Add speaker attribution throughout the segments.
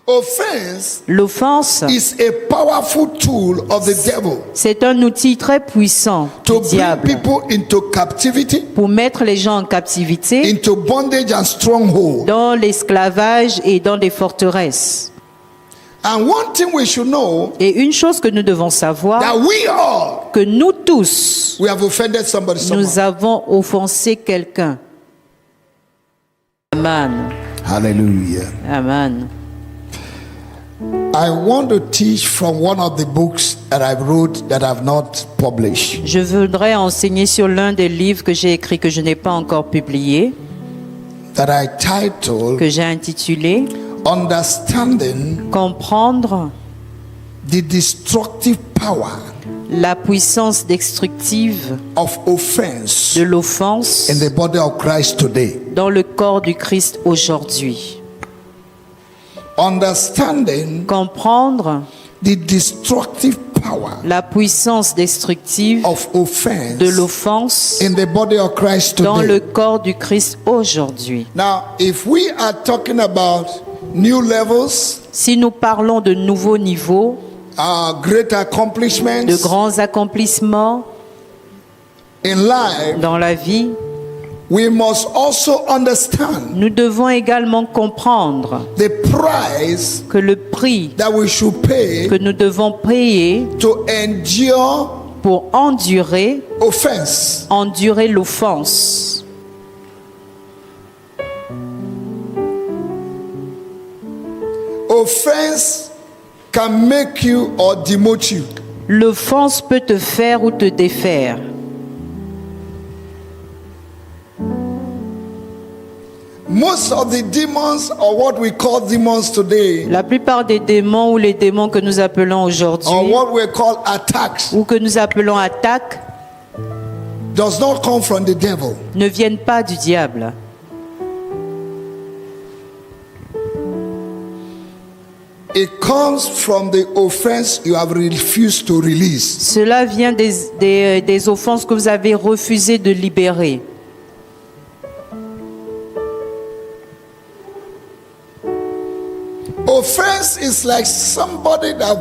Speaker 1: L'offense
Speaker 2: is a powerful tool of the devil
Speaker 1: c'est un outil très puissant
Speaker 2: to
Speaker 1: du
Speaker 2: bring
Speaker 1: diable
Speaker 2: people into captivity,
Speaker 1: pour mettre les gens en captivité,
Speaker 2: into bondage and stronghold.
Speaker 1: dans l'esclavage et dans des forteresses.
Speaker 2: And one thing we should know,
Speaker 1: Et une chose que nous devons savoir,
Speaker 2: that we all,
Speaker 1: que nous tous,
Speaker 2: we have offended somebody somewhere.
Speaker 1: nous avons offensé quelqu'un. Amen.
Speaker 2: Hallelujah.
Speaker 1: Amen.
Speaker 2: I want to teach from one of the books that I wrote that I've not published.
Speaker 1: Je voudrais enseigner sur l'un des livres que j'ai écrit que je n'ai pas encore publié,
Speaker 2: That I titled
Speaker 1: que j'ai intitulé
Speaker 2: Understanding
Speaker 1: Comprendre
Speaker 2: the Destructive Power
Speaker 1: la puissance destructive
Speaker 2: of Offense
Speaker 1: de l'offense
Speaker 2: in the body of Christ today.
Speaker 1: dans le corps du Christ aujourd'hui.
Speaker 2: Understanding
Speaker 1: Comprendre
Speaker 2: the destructive power
Speaker 1: la puissance destructive
Speaker 2: of offense
Speaker 1: de l'offense
Speaker 2: in the body of Christ
Speaker 1: dans le
Speaker 2: today.
Speaker 1: corps du Christ aujourd'hui.
Speaker 2: Now, if we are talking about new levels,
Speaker 1: Si nous parlons de nouveaux niveaux,
Speaker 2: great
Speaker 1: de
Speaker 2: accomplishments
Speaker 1: grands accomplissements
Speaker 2: in life,
Speaker 1: dans la vie,
Speaker 2: we must also understand
Speaker 1: nous devons également comprendre
Speaker 2: the price
Speaker 1: que le prix
Speaker 2: that we should pay
Speaker 1: que nous devons payer
Speaker 2: to endure
Speaker 1: pour endurer l'offense.
Speaker 2: Offense can make you or demote you.
Speaker 1: L'offense peut te faire ou te défaire.
Speaker 2: Most of the demons, or what we call demons today,
Speaker 1: La plupart des démons ou les démons que nous appelons aujourd'hui
Speaker 2: or what we call attacks,
Speaker 1: ou que nous appelons attaques
Speaker 2: does not come from the devil.
Speaker 1: ne viennent pas du diable.
Speaker 2: It comes from the offense you have refused to release.
Speaker 1: Cela vient des offenses que vous avez refusé de libérer.
Speaker 2: Offense is like somebody that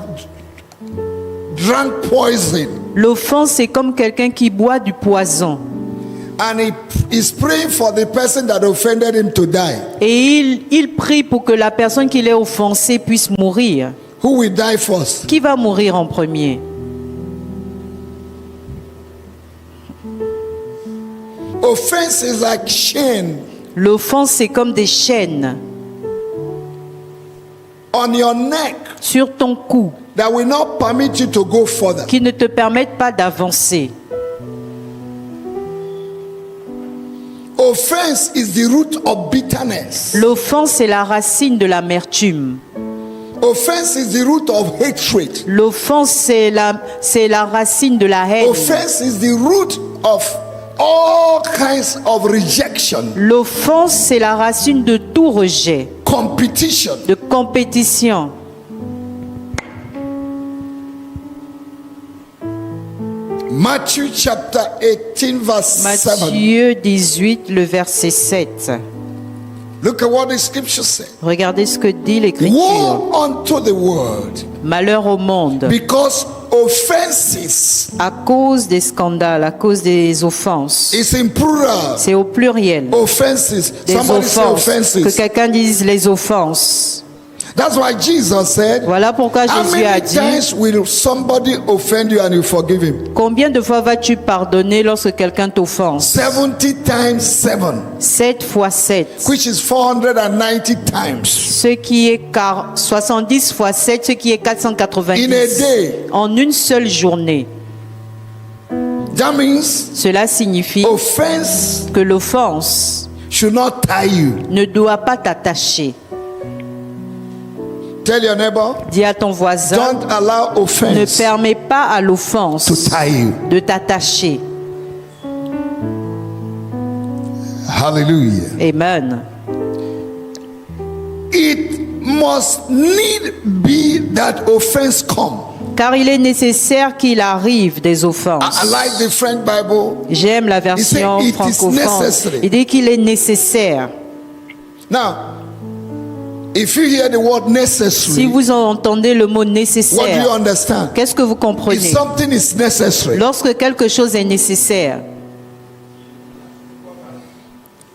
Speaker 2: drank poison
Speaker 1: L'offense, c'est comme quelqu'un qui boit du poison.
Speaker 2: and he is praying for the person that offended him to die.
Speaker 1: Et il prie pour que la personne qui l'a offensé puisse mourir.
Speaker 2: Who will die first?
Speaker 1: Qui va mourir en premier?
Speaker 2: Offense is like chain
Speaker 1: L'offense, c'est comme des chaînes
Speaker 2: on your neck
Speaker 1: sur ton cou
Speaker 2: that will not permit you to go further.
Speaker 1: qui ne te permettent pas d'avancer.
Speaker 2: Offense is the root of bitterness.
Speaker 1: L'offense, c'est la racine de l'amertume.
Speaker 2: Offense is the root of hatred.
Speaker 1: L'offense, c'est la racine de la haine.
Speaker 2: Offense is the root of all kinds of rejection,
Speaker 1: L'offense, c'est la racine de tout rejet,
Speaker 2: competition.
Speaker 1: de compétition.
Speaker 2: Matthew chapter 18 verse 7.
Speaker 1: Matthieu 18, le verset 7.
Speaker 2: Look at what the scripture says.
Speaker 1: Regardez ce que dit l'Écriture.
Speaker 2: Woe unto the world,
Speaker 1: Malheur au monde,
Speaker 2: because offenses
Speaker 1: à cause des scandales, à cause des offenses.
Speaker 2: is in plural.
Speaker 1: C'est au pluriel.
Speaker 2: Offenses.
Speaker 1: Des
Speaker 2: Somebody say
Speaker 1: offenses. Que
Speaker 2: offenses.
Speaker 1: quelqu'un dise les offenses.
Speaker 2: That's why Jesus said,
Speaker 1: Voilà pourquoi
Speaker 2: how
Speaker 1: Jésus a
Speaker 2: many
Speaker 1: dit,
Speaker 2: times will somebody offend you and you forgive him?
Speaker 1: combien de fois vas-tu pardonner lorsque quelqu'un t'offense?
Speaker 2: 70 times 7,
Speaker 1: 7 fois 7.
Speaker 2: which is 490 times.
Speaker 1: Ce qui est 70 fois 7, ce qui est
Speaker 2: In a
Speaker 1: 490.
Speaker 2: day.
Speaker 1: En une seule journée.
Speaker 2: That means
Speaker 1: Cela signifie
Speaker 2: offense
Speaker 1: que l'offense
Speaker 2: should not tie you.
Speaker 1: ne doit pas t'attacher.
Speaker 2: Tell your neighbor,
Speaker 1: Dis à ton voisin,
Speaker 2: don't allow
Speaker 1: ne
Speaker 2: offense
Speaker 1: permets pas à
Speaker 2: to
Speaker 1: l'offense
Speaker 2: tie you.
Speaker 1: de t'attacher.
Speaker 2: Hallelujah.
Speaker 1: Amen.
Speaker 2: It must need be that offense come.
Speaker 1: Car il est nécessaire qu'il arrive des offenses.
Speaker 2: I like the French Bible.
Speaker 1: J'aime la version
Speaker 2: It is
Speaker 1: francophone.
Speaker 2: necessary.
Speaker 1: Il dit qu'il est nécessaire.
Speaker 2: Now, If you hear the word
Speaker 1: Si
Speaker 2: necessary,
Speaker 1: vous entendez le mot
Speaker 2: what do you
Speaker 1: nécessaire,
Speaker 2: understand?
Speaker 1: qu'est-ce que vous
Speaker 2: If
Speaker 1: comprenez?
Speaker 2: something is necessary,
Speaker 1: Lorsque quelque chose est nécessaire,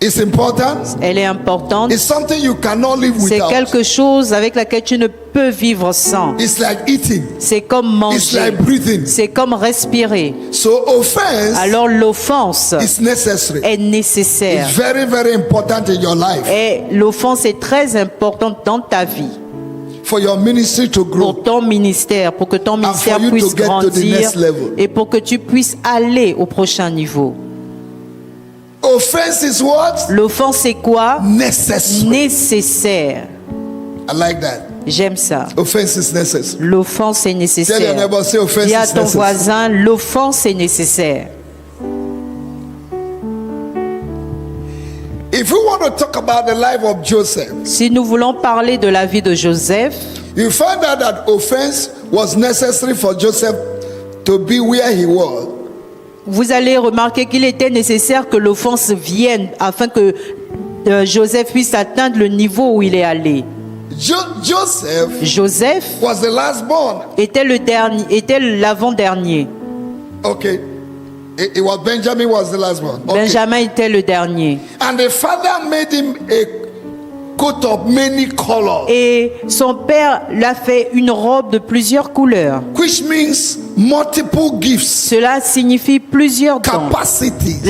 Speaker 2: it's important.
Speaker 1: elle est importante.
Speaker 2: It's something you cannot live
Speaker 1: C'est
Speaker 2: without.
Speaker 1: quelque chose avec laquelle tu ne peux vivre sans.
Speaker 2: It's like eating.
Speaker 1: C'est comme
Speaker 2: It's
Speaker 1: manger.
Speaker 2: like breathing.
Speaker 1: C'est comme respirer.
Speaker 2: So offense
Speaker 1: Alors l'offense
Speaker 2: is necessary.
Speaker 1: est nécessaire.
Speaker 2: It's very, very important in your life
Speaker 1: Et l'offense est très importante dans ta vie,
Speaker 2: for your ministry to grow.
Speaker 1: pour ton ministère, pour que ton ministère
Speaker 2: for you to
Speaker 1: puisse
Speaker 2: get to the
Speaker 1: grandir
Speaker 2: next level.
Speaker 1: et pour que tu puisses aller au prochain niveau.
Speaker 2: Offense is what?
Speaker 1: L'offense c'est quoi?
Speaker 2: Necessary.
Speaker 1: Nécessaire.
Speaker 2: I like that.
Speaker 1: J'aime ça.
Speaker 2: Offense is necessary.
Speaker 1: L'offense est
Speaker 2: Tell your
Speaker 1: nécessaire.
Speaker 2: neighbor, say offense
Speaker 1: Dis à
Speaker 2: is
Speaker 1: ton
Speaker 2: necessary.
Speaker 1: voisin, l'offense est nécessaire.
Speaker 2: If we want to talk about the life of Joseph,
Speaker 1: Si nous voulons parler de la vie de Joseph,
Speaker 2: you find out that offense was necessary for Joseph to be where he was.
Speaker 1: vous allez remarquer qu'il était nécessaire que l'offense vienne afin que Joseph puisse atteindre le niveau où il est allé.
Speaker 2: Joseph
Speaker 1: Joseph
Speaker 2: was the last born.
Speaker 1: était le dernier, était l'avant-dernier.
Speaker 2: Okay. It was Benjamin was the last born. Okay.
Speaker 1: Benjamin était le dernier.
Speaker 2: And the father made him a coat of many colors,
Speaker 1: Et son père l'a fait une robe de plusieurs couleurs.
Speaker 2: which means multiple gifts,
Speaker 1: Cela signifie plusieurs dons.
Speaker 2: capacities,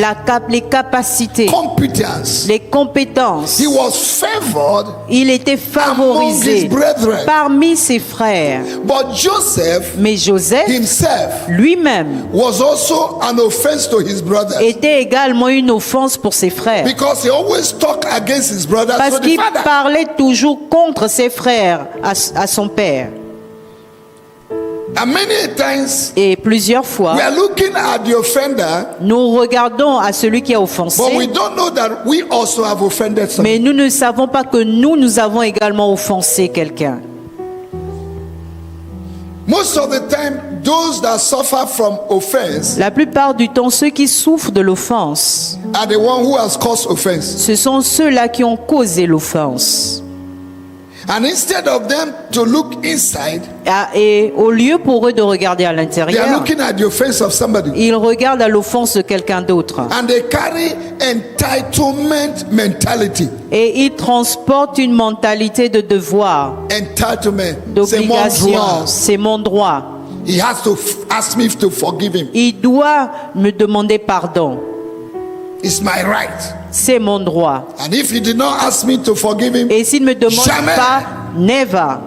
Speaker 1: Les capacités,
Speaker 2: competence.
Speaker 1: les compétences.
Speaker 2: He was favored,
Speaker 1: Il était
Speaker 2: among his
Speaker 1: favorisé
Speaker 2: brethren.
Speaker 1: parmi ses frères.
Speaker 2: But Joseph
Speaker 1: Mais Joseph
Speaker 2: himself
Speaker 1: lui-même
Speaker 2: was also an offense to his brothers,
Speaker 1: était également une offense pour ses frères.
Speaker 2: because he always talked against his brothers
Speaker 1: Parce
Speaker 2: to the
Speaker 1: qu'il
Speaker 2: father.
Speaker 1: parlait toujours contre ses frères à son père.
Speaker 2: And many times
Speaker 1: Et plusieurs fois,
Speaker 2: we are looking at the offender,
Speaker 1: nous regardons à celui qui a
Speaker 2: but we
Speaker 1: offensé,
Speaker 2: don't know that we also have offended someone.
Speaker 1: mais nous ne savons pas que nous avons également offensé quelqu'un.
Speaker 2: Most of the time, those that suffer from offense
Speaker 1: La plupart du temps, ceux qui souffrent de l'offense,
Speaker 2: are the one who has caused offense.
Speaker 1: ce sont ceux-là qui ont causé l'offense.
Speaker 2: And instead of them to look inside,
Speaker 1: Et au lieu pour eux de regarder à
Speaker 2: they are
Speaker 1: l'intérieur,
Speaker 2: looking at the offense of somebody.
Speaker 1: ils regardent à l'offense de quelqu'un d'autre.
Speaker 2: And they carry entitlement mentality.
Speaker 1: Et ils transportent une mentalité de devoir,
Speaker 2: Entitlement. C'est mon
Speaker 1: d'obligation.
Speaker 2: droit.
Speaker 1: C'est mon droit.
Speaker 2: He has to ask me to forgive him.
Speaker 1: Il doit me demander pardon.
Speaker 2: It's my right.
Speaker 1: C'est mon droit.
Speaker 2: And if he did not ask me to forgive him,
Speaker 1: Et s'il ne me demande
Speaker 2: jamais.
Speaker 1: pas, never.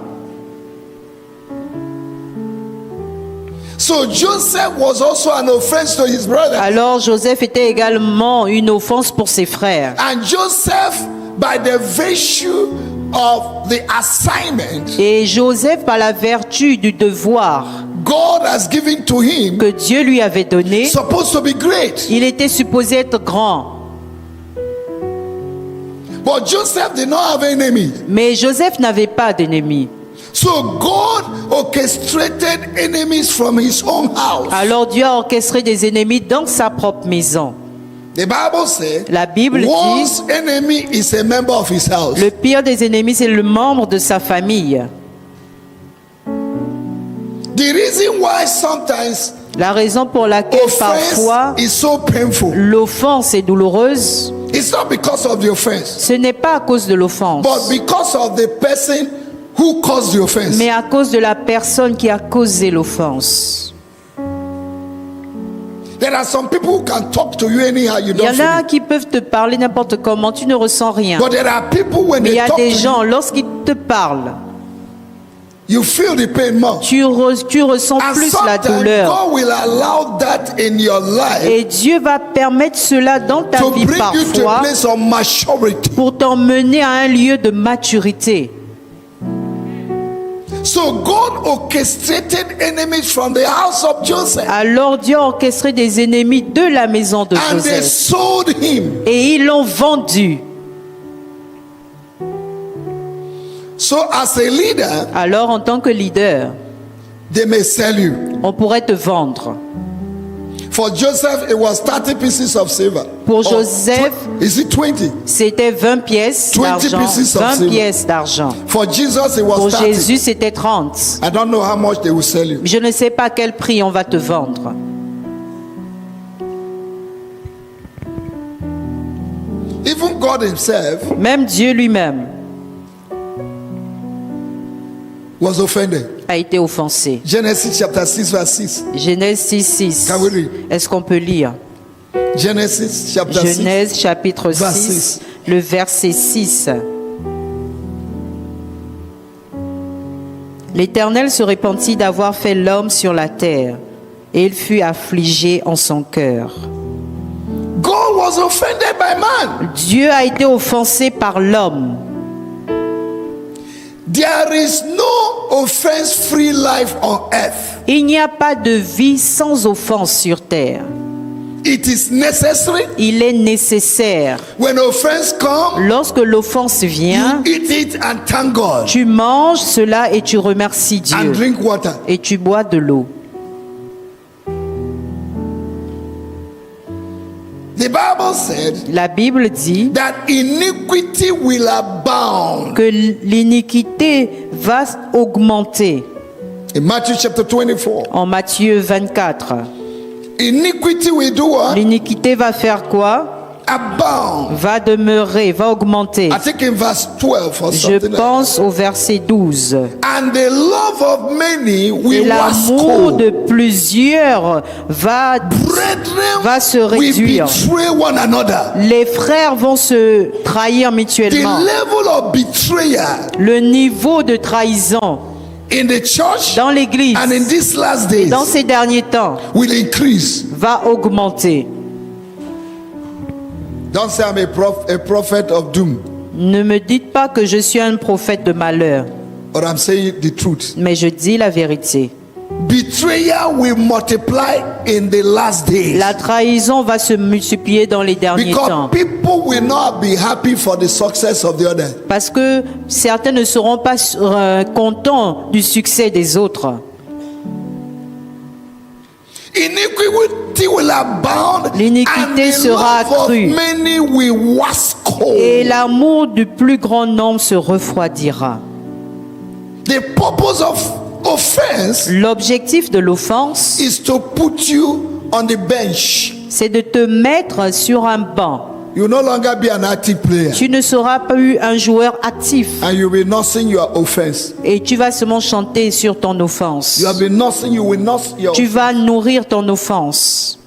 Speaker 2: So Joseph was also an offense to his brother.
Speaker 1: Alors Joseph était également une offense pour ses frères.
Speaker 2: And Joseph, by the virtue of the assignment
Speaker 1: Et Joseph, par la vertu du devoir
Speaker 2: God has given to him,
Speaker 1: que Dieu lui avait donné,
Speaker 2: supposed to be great.
Speaker 1: il était supposé être grand.
Speaker 2: But Joseph did not have enemies.
Speaker 1: Mais Joseph n'avait pas d'ennemis.
Speaker 2: So God orchestrated enemies from his own house.
Speaker 1: Alors Dieu a orchestré des ennemis dans sa propre maison.
Speaker 2: The Bible says,
Speaker 1: La Bible dit,
Speaker 2: one's enemy is a member of his house.
Speaker 1: le pire des ennemis, c'est le membre de sa famille.
Speaker 2: The reason why sometimes
Speaker 1: La raison pour laquelle
Speaker 2: offense
Speaker 1: parfois
Speaker 2: is so painful,
Speaker 1: l'offense est douloureuse,
Speaker 2: it's not because of the offense,
Speaker 1: ce n'est pas à cause de l'offense,
Speaker 2: but because of the person who caused the offense.
Speaker 1: mais à cause de la personne qui a causé l'offense.
Speaker 2: There are some people who can talk to you anyhow, you
Speaker 1: Il y
Speaker 2: don't
Speaker 1: en
Speaker 2: feel
Speaker 1: a
Speaker 2: it.
Speaker 1: qui peuvent te parler n'importe comment, tu ne ressens rien.
Speaker 2: But there are people when
Speaker 1: Mais il
Speaker 2: they
Speaker 1: y a
Speaker 2: talk to
Speaker 1: des gens, lorsqu'ils te parlent,
Speaker 2: you feel the pain more.
Speaker 1: tu ressens
Speaker 2: And
Speaker 1: plus la
Speaker 2: sometimes
Speaker 1: douleur.
Speaker 2: God will allow that in your life
Speaker 1: Et Dieu va permettre cela dans ta
Speaker 2: to
Speaker 1: vie
Speaker 2: bring you to a
Speaker 1: parfois
Speaker 2: place of maturity.
Speaker 1: pour t'emmener à un lieu de maturité.
Speaker 2: So God orchestrated enemies from the house of Joseph,
Speaker 1: Alors Dieu a orchestré des ennemis de la maison de
Speaker 2: and they
Speaker 1: Joseph.
Speaker 2: sold him.
Speaker 1: Et ils l'ont vendu.
Speaker 2: So as a leader,
Speaker 1: Alors en tant que leader,
Speaker 2: they may sell you.
Speaker 1: on pourrait te vendre.
Speaker 2: For Joseph, it was 30 pieces of silver.
Speaker 1: Pour
Speaker 2: Or
Speaker 1: Joseph,
Speaker 2: is it 20?
Speaker 1: c'était 20 pièces
Speaker 2: 20
Speaker 1: d'argent.
Speaker 2: pieces of
Speaker 1: 20
Speaker 2: silver.
Speaker 1: pièces d'argent.
Speaker 2: For Jesus, it was
Speaker 1: Pour
Speaker 2: 30.
Speaker 1: Jésus, c'était 30.
Speaker 2: I don't know how much they will sell you.
Speaker 1: Je ne sais pas à quel prix on va te vendre.
Speaker 2: Even God himself
Speaker 1: Même Dieu lui-même
Speaker 2: was offended.
Speaker 1: a été offensé.
Speaker 2: Genesis chapter 6 verse 6.
Speaker 1: Genèse 6.
Speaker 2: Can we read?
Speaker 1: Est-ce qu'on peut lire?
Speaker 2: Genesis chapter 6.
Speaker 1: Genèse chapitre
Speaker 2: Verse
Speaker 1: 6,
Speaker 2: 6.
Speaker 1: le verset 6. L'Éternel se repentit d'avoir fait l'homme sur la terre, et il fut affligé en son cœur.
Speaker 2: God was offended by man.
Speaker 1: Dieu a été offensé par l'homme.
Speaker 2: There is no offense-free life on earth.
Speaker 1: Il n'y a pas de vie sans offense sur terre.
Speaker 2: It is necessary.
Speaker 1: Il est nécessaire.
Speaker 2: When offense comes,
Speaker 1: Lorsque l'offense vient,
Speaker 2: you eat it and thank God.
Speaker 1: tu manges cela et tu remercies
Speaker 2: And
Speaker 1: Dieu.
Speaker 2: drink water.
Speaker 1: Et tu bois de l'eau.
Speaker 2: The Bible said
Speaker 1: La Bible dit
Speaker 2: that iniquity will abound.
Speaker 1: que l'iniquité va augmenter.
Speaker 2: In Matthew chapter 24,
Speaker 1: En Matthieu 24,
Speaker 2: iniquity will do what?
Speaker 1: l'iniquité va faire quoi?
Speaker 2: Abound.
Speaker 1: Va demeurer, va augmenter.
Speaker 2: I think in verse 12 or
Speaker 1: Je
Speaker 2: something like
Speaker 1: pense au verset 12.
Speaker 2: that. And the love of many
Speaker 1: Et
Speaker 2: will wax
Speaker 1: l'amour
Speaker 2: cold.
Speaker 1: de plusieurs va se
Speaker 2: Brethren will
Speaker 1: réduire.
Speaker 2: betray one another.
Speaker 1: Les frères vont se trahir
Speaker 2: The
Speaker 1: mutuellement.
Speaker 2: level of betrayal
Speaker 1: Le niveau de trahison
Speaker 2: in the church
Speaker 1: dans l'Église,
Speaker 2: and in these last days
Speaker 1: dans ces derniers temps,
Speaker 2: will increase.
Speaker 1: va augmenter.
Speaker 2: Don't say I'm a prophet of doom,
Speaker 1: Ne me dites pas que je suis un prophète de malheur,
Speaker 2: but I'm saying the truth.
Speaker 1: mais je dis la vérité.
Speaker 2: Betrayal will multiply in the last days.
Speaker 1: La trahison va se multiplier dans les derniers temps.
Speaker 2: Because people will not be happy for the success of the other.
Speaker 1: Parce que certains ne seront pas contents du succès des autres.
Speaker 2: Iniquity will abound,
Speaker 1: L'iniquité
Speaker 2: and the
Speaker 1: sera
Speaker 2: love of
Speaker 1: accrue.
Speaker 2: many will wax cold.
Speaker 1: Et l'amour du plus grand nombre se refroidira.
Speaker 2: The purpose of offense
Speaker 1: L'objectif de l'offense,
Speaker 2: is to put you on the bench.
Speaker 1: c'est de te mettre sur un banc.
Speaker 2: You will no longer be an active player,
Speaker 1: Tu ne seras plus un joueur actif
Speaker 2: and you will not sing your offense.
Speaker 1: et tu vas seulement chanter sur ton offense.
Speaker 2: You have been nursing, you will nurse your.
Speaker 1: Tu vas nourrir ton offense.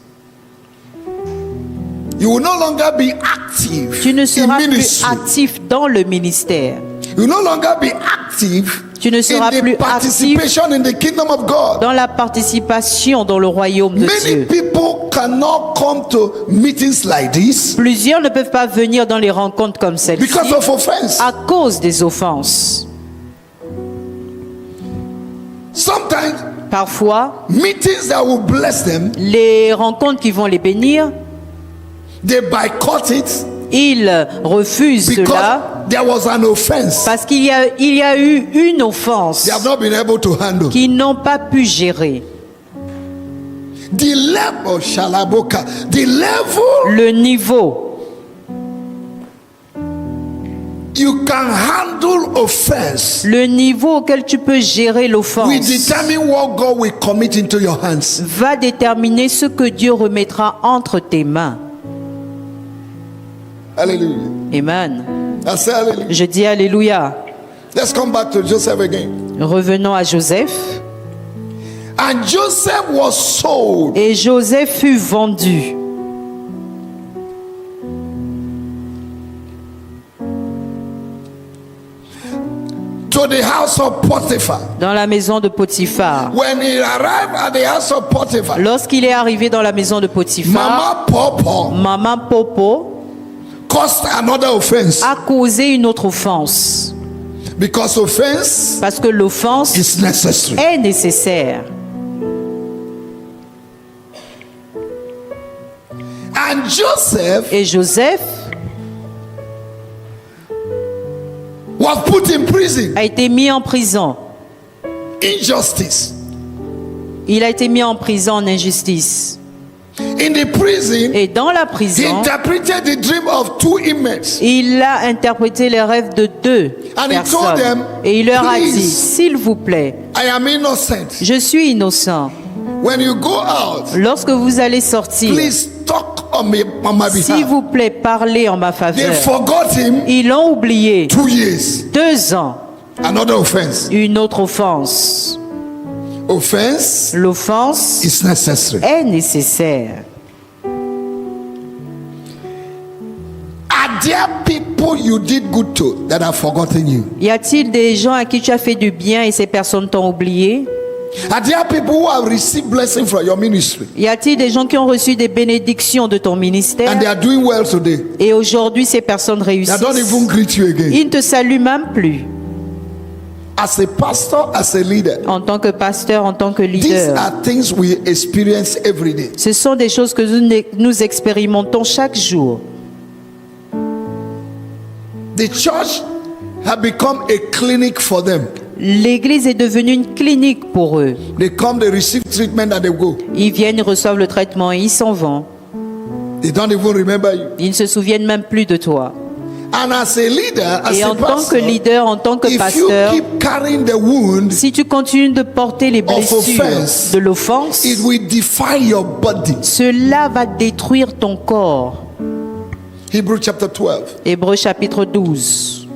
Speaker 2: You will no longer be active
Speaker 1: Tu ne
Speaker 2: in
Speaker 1: seras plus
Speaker 2: ministry.
Speaker 1: actif dans le ministère.
Speaker 2: You will no longer be active
Speaker 1: Tu ne seras
Speaker 2: in
Speaker 1: plus
Speaker 2: the participation in the kingdom of God.
Speaker 1: dans la participation dans le royaume de
Speaker 2: Many
Speaker 1: Dieu.
Speaker 2: people cannot come to meetings like this
Speaker 1: Plusieurs ne peuvent pas venir dans les rencontres comme celle-ci
Speaker 2: because of offense.
Speaker 1: à cause des offenses.
Speaker 2: Sometimes
Speaker 1: Parfois,
Speaker 2: meetings that will bless them,
Speaker 1: les rencontres qui vont les bénir,
Speaker 2: they boycott it
Speaker 1: ils refusent
Speaker 2: because
Speaker 1: cela
Speaker 2: there was an offense
Speaker 1: parce qu'il y a eu une offense
Speaker 2: they have not been able to handle.
Speaker 1: qu'ils n'ont pas pu gérer.
Speaker 2: The level, Shalaboka, the level
Speaker 1: Le niveau,
Speaker 2: you can handle offense
Speaker 1: le niveau auquel tu peux gérer
Speaker 2: will
Speaker 1: l'offense
Speaker 2: determine what God will commit into your hands.
Speaker 1: va déterminer ce que Dieu remettra entre tes mains.
Speaker 2: Hallelujah.
Speaker 1: Amen.
Speaker 2: I say hallelujah.
Speaker 1: Je dis Alléluia.
Speaker 2: Let's come back to Joseph again.
Speaker 1: Revenons à Joseph.
Speaker 2: And Joseph was sold
Speaker 1: Et Joseph fut vendu
Speaker 2: to the house of Potiphar.
Speaker 1: dans la maison de Potiphar.
Speaker 2: When he arrived at the house of Potiphar,
Speaker 1: Lorsqu'il est arrivé dans la maison de Potiphar,
Speaker 2: Mama Popo
Speaker 1: Maman Popo
Speaker 2: caused another offense
Speaker 1: a causé une autre offense.
Speaker 2: because offense
Speaker 1: Parce que l'offense
Speaker 2: is necessary.
Speaker 1: est nécessaire.
Speaker 2: And Joseph
Speaker 1: Et Joseph
Speaker 2: was put in prison.
Speaker 1: a été mis en prison.
Speaker 2: Injustice.
Speaker 1: Il a été mis en prison en injustice.
Speaker 2: In the prison,
Speaker 1: Et dans la
Speaker 2: he
Speaker 1: prison,
Speaker 2: interpreted the dream of two inmates.
Speaker 1: il a interprété les rêves de deux
Speaker 2: And he told
Speaker 1: personnes.
Speaker 2: them,
Speaker 1: Et il leur a dit,
Speaker 2: "Please,
Speaker 1: s'il vous plaît,
Speaker 2: I am innocent.
Speaker 1: je suis innocent.
Speaker 2: When you go out,
Speaker 1: Lorsque vous allez sortir,
Speaker 2: please talk on my
Speaker 1: s'il
Speaker 2: behalf."
Speaker 1: vous plaît, parlez en ma
Speaker 2: They
Speaker 1: faveur.
Speaker 2: forgot him.
Speaker 1: Ils l'ont oublié.
Speaker 2: 2 years.
Speaker 1: 2 ans.
Speaker 2: Another offense.
Speaker 1: Une autre offense.
Speaker 2: Offense
Speaker 1: L'offense
Speaker 2: is necessary.
Speaker 1: est nécessaire.
Speaker 2: Are there people you did good to that have forgotten you?
Speaker 1: Y a-t-il des gens à qui tu as fait du bien et ces personnes t'ont oublié?
Speaker 2: Are there people who have received blessing from your ministry
Speaker 1: Y a-t-il des gens qui ont reçu des bénédictions de ton
Speaker 2: and
Speaker 1: ministère
Speaker 2: they are doing well today?
Speaker 1: et aujourd'hui ces personnes
Speaker 2: They
Speaker 1: réussissent?
Speaker 2: don't even greet you again.
Speaker 1: Ils ne te saluent même plus.
Speaker 2: As a pastor, as a leader,
Speaker 1: En tant que pasteur, en tant que
Speaker 2: these
Speaker 1: leader,
Speaker 2: are things we experience every day.
Speaker 1: ce sont des choses que nous expérimentons chaque jour.
Speaker 2: The church has become a clinic for them.
Speaker 1: L'église est devenue une clinique pour eux.
Speaker 2: They come, they receive treatment, and they go.
Speaker 1: Ils viennent, ils reçoivent le traitement et ils s'en vont.
Speaker 2: They don't even remember you.
Speaker 1: Ils ne se souviennent même plus de toi.
Speaker 2: And as a leader, as
Speaker 1: Et
Speaker 2: a
Speaker 1: en tant que
Speaker 2: pastor,
Speaker 1: leader, en tant que
Speaker 2: if you
Speaker 1: pasteur,
Speaker 2: keep carrying the wound,
Speaker 1: si tu continues de porter les blessures
Speaker 2: offense,
Speaker 1: de l'offense,
Speaker 2: it will defile your body.
Speaker 1: cela va détruire ton corps.
Speaker 2: Hebrews chapter 12,
Speaker 1: Hébreux chapitre 12,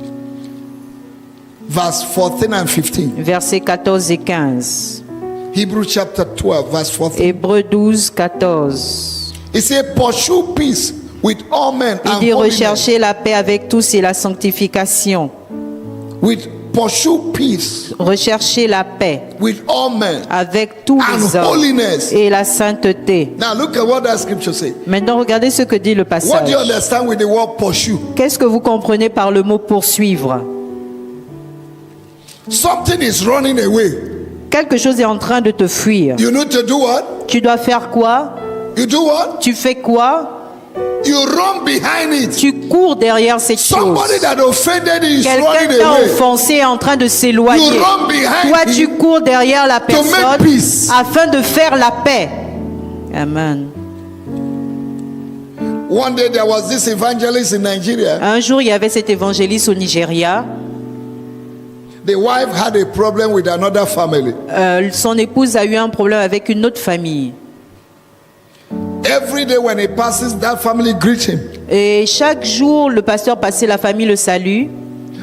Speaker 2: verse 14 and 15.
Speaker 1: versets 14 et 15.
Speaker 2: Hebrews chapter 12, verse 14.
Speaker 1: Hébreux 12, 14.
Speaker 2: It says, pursue peace with all men
Speaker 1: Il
Speaker 2: and
Speaker 1: dit
Speaker 2: holiness.
Speaker 1: rechercher la paix avec tous et la sanctification.
Speaker 2: Pursue peace
Speaker 1: Rechercher la paix
Speaker 2: with all men
Speaker 1: avec tous
Speaker 2: and
Speaker 1: les hommes
Speaker 2: holiness.
Speaker 1: et la sainteté.
Speaker 2: Now look at what that scripture says.
Speaker 1: Maintenant, regardez ce que dit le
Speaker 2: What do
Speaker 1: passage.
Speaker 2: you understand with the word pursue?
Speaker 1: Qu'est-ce que vous comprenez par le mot poursuivre?
Speaker 2: Something is running away.
Speaker 1: Quelque chose est en train de te fuir.
Speaker 2: You need to do what?
Speaker 1: Tu dois faire quoi?
Speaker 2: You do what?
Speaker 1: Tu fais quoi?
Speaker 2: You run behind it.
Speaker 1: Tu cours derrière cette
Speaker 2: Somebody
Speaker 1: chose.
Speaker 2: that offended you is
Speaker 1: Quelqu'un
Speaker 2: running
Speaker 1: t'a
Speaker 2: away.
Speaker 1: offensé est en train de s'éloigner.
Speaker 2: You run behind
Speaker 1: Toi,
Speaker 2: him
Speaker 1: tu cours derrière la
Speaker 2: make
Speaker 1: personne
Speaker 2: peace.
Speaker 1: afin de faire la paix. Amen.
Speaker 2: One day there was this evangelist in Nigeria.
Speaker 1: Un jour, il y avait cet évangéliste au Nigeria.
Speaker 2: The wife had a problem with another family.
Speaker 1: Son épouse a eu un problème avec une autre famille.
Speaker 2: Every day when he passes, that family greet him.
Speaker 1: Et chaque jour, le pasteur passait, la famille le salue.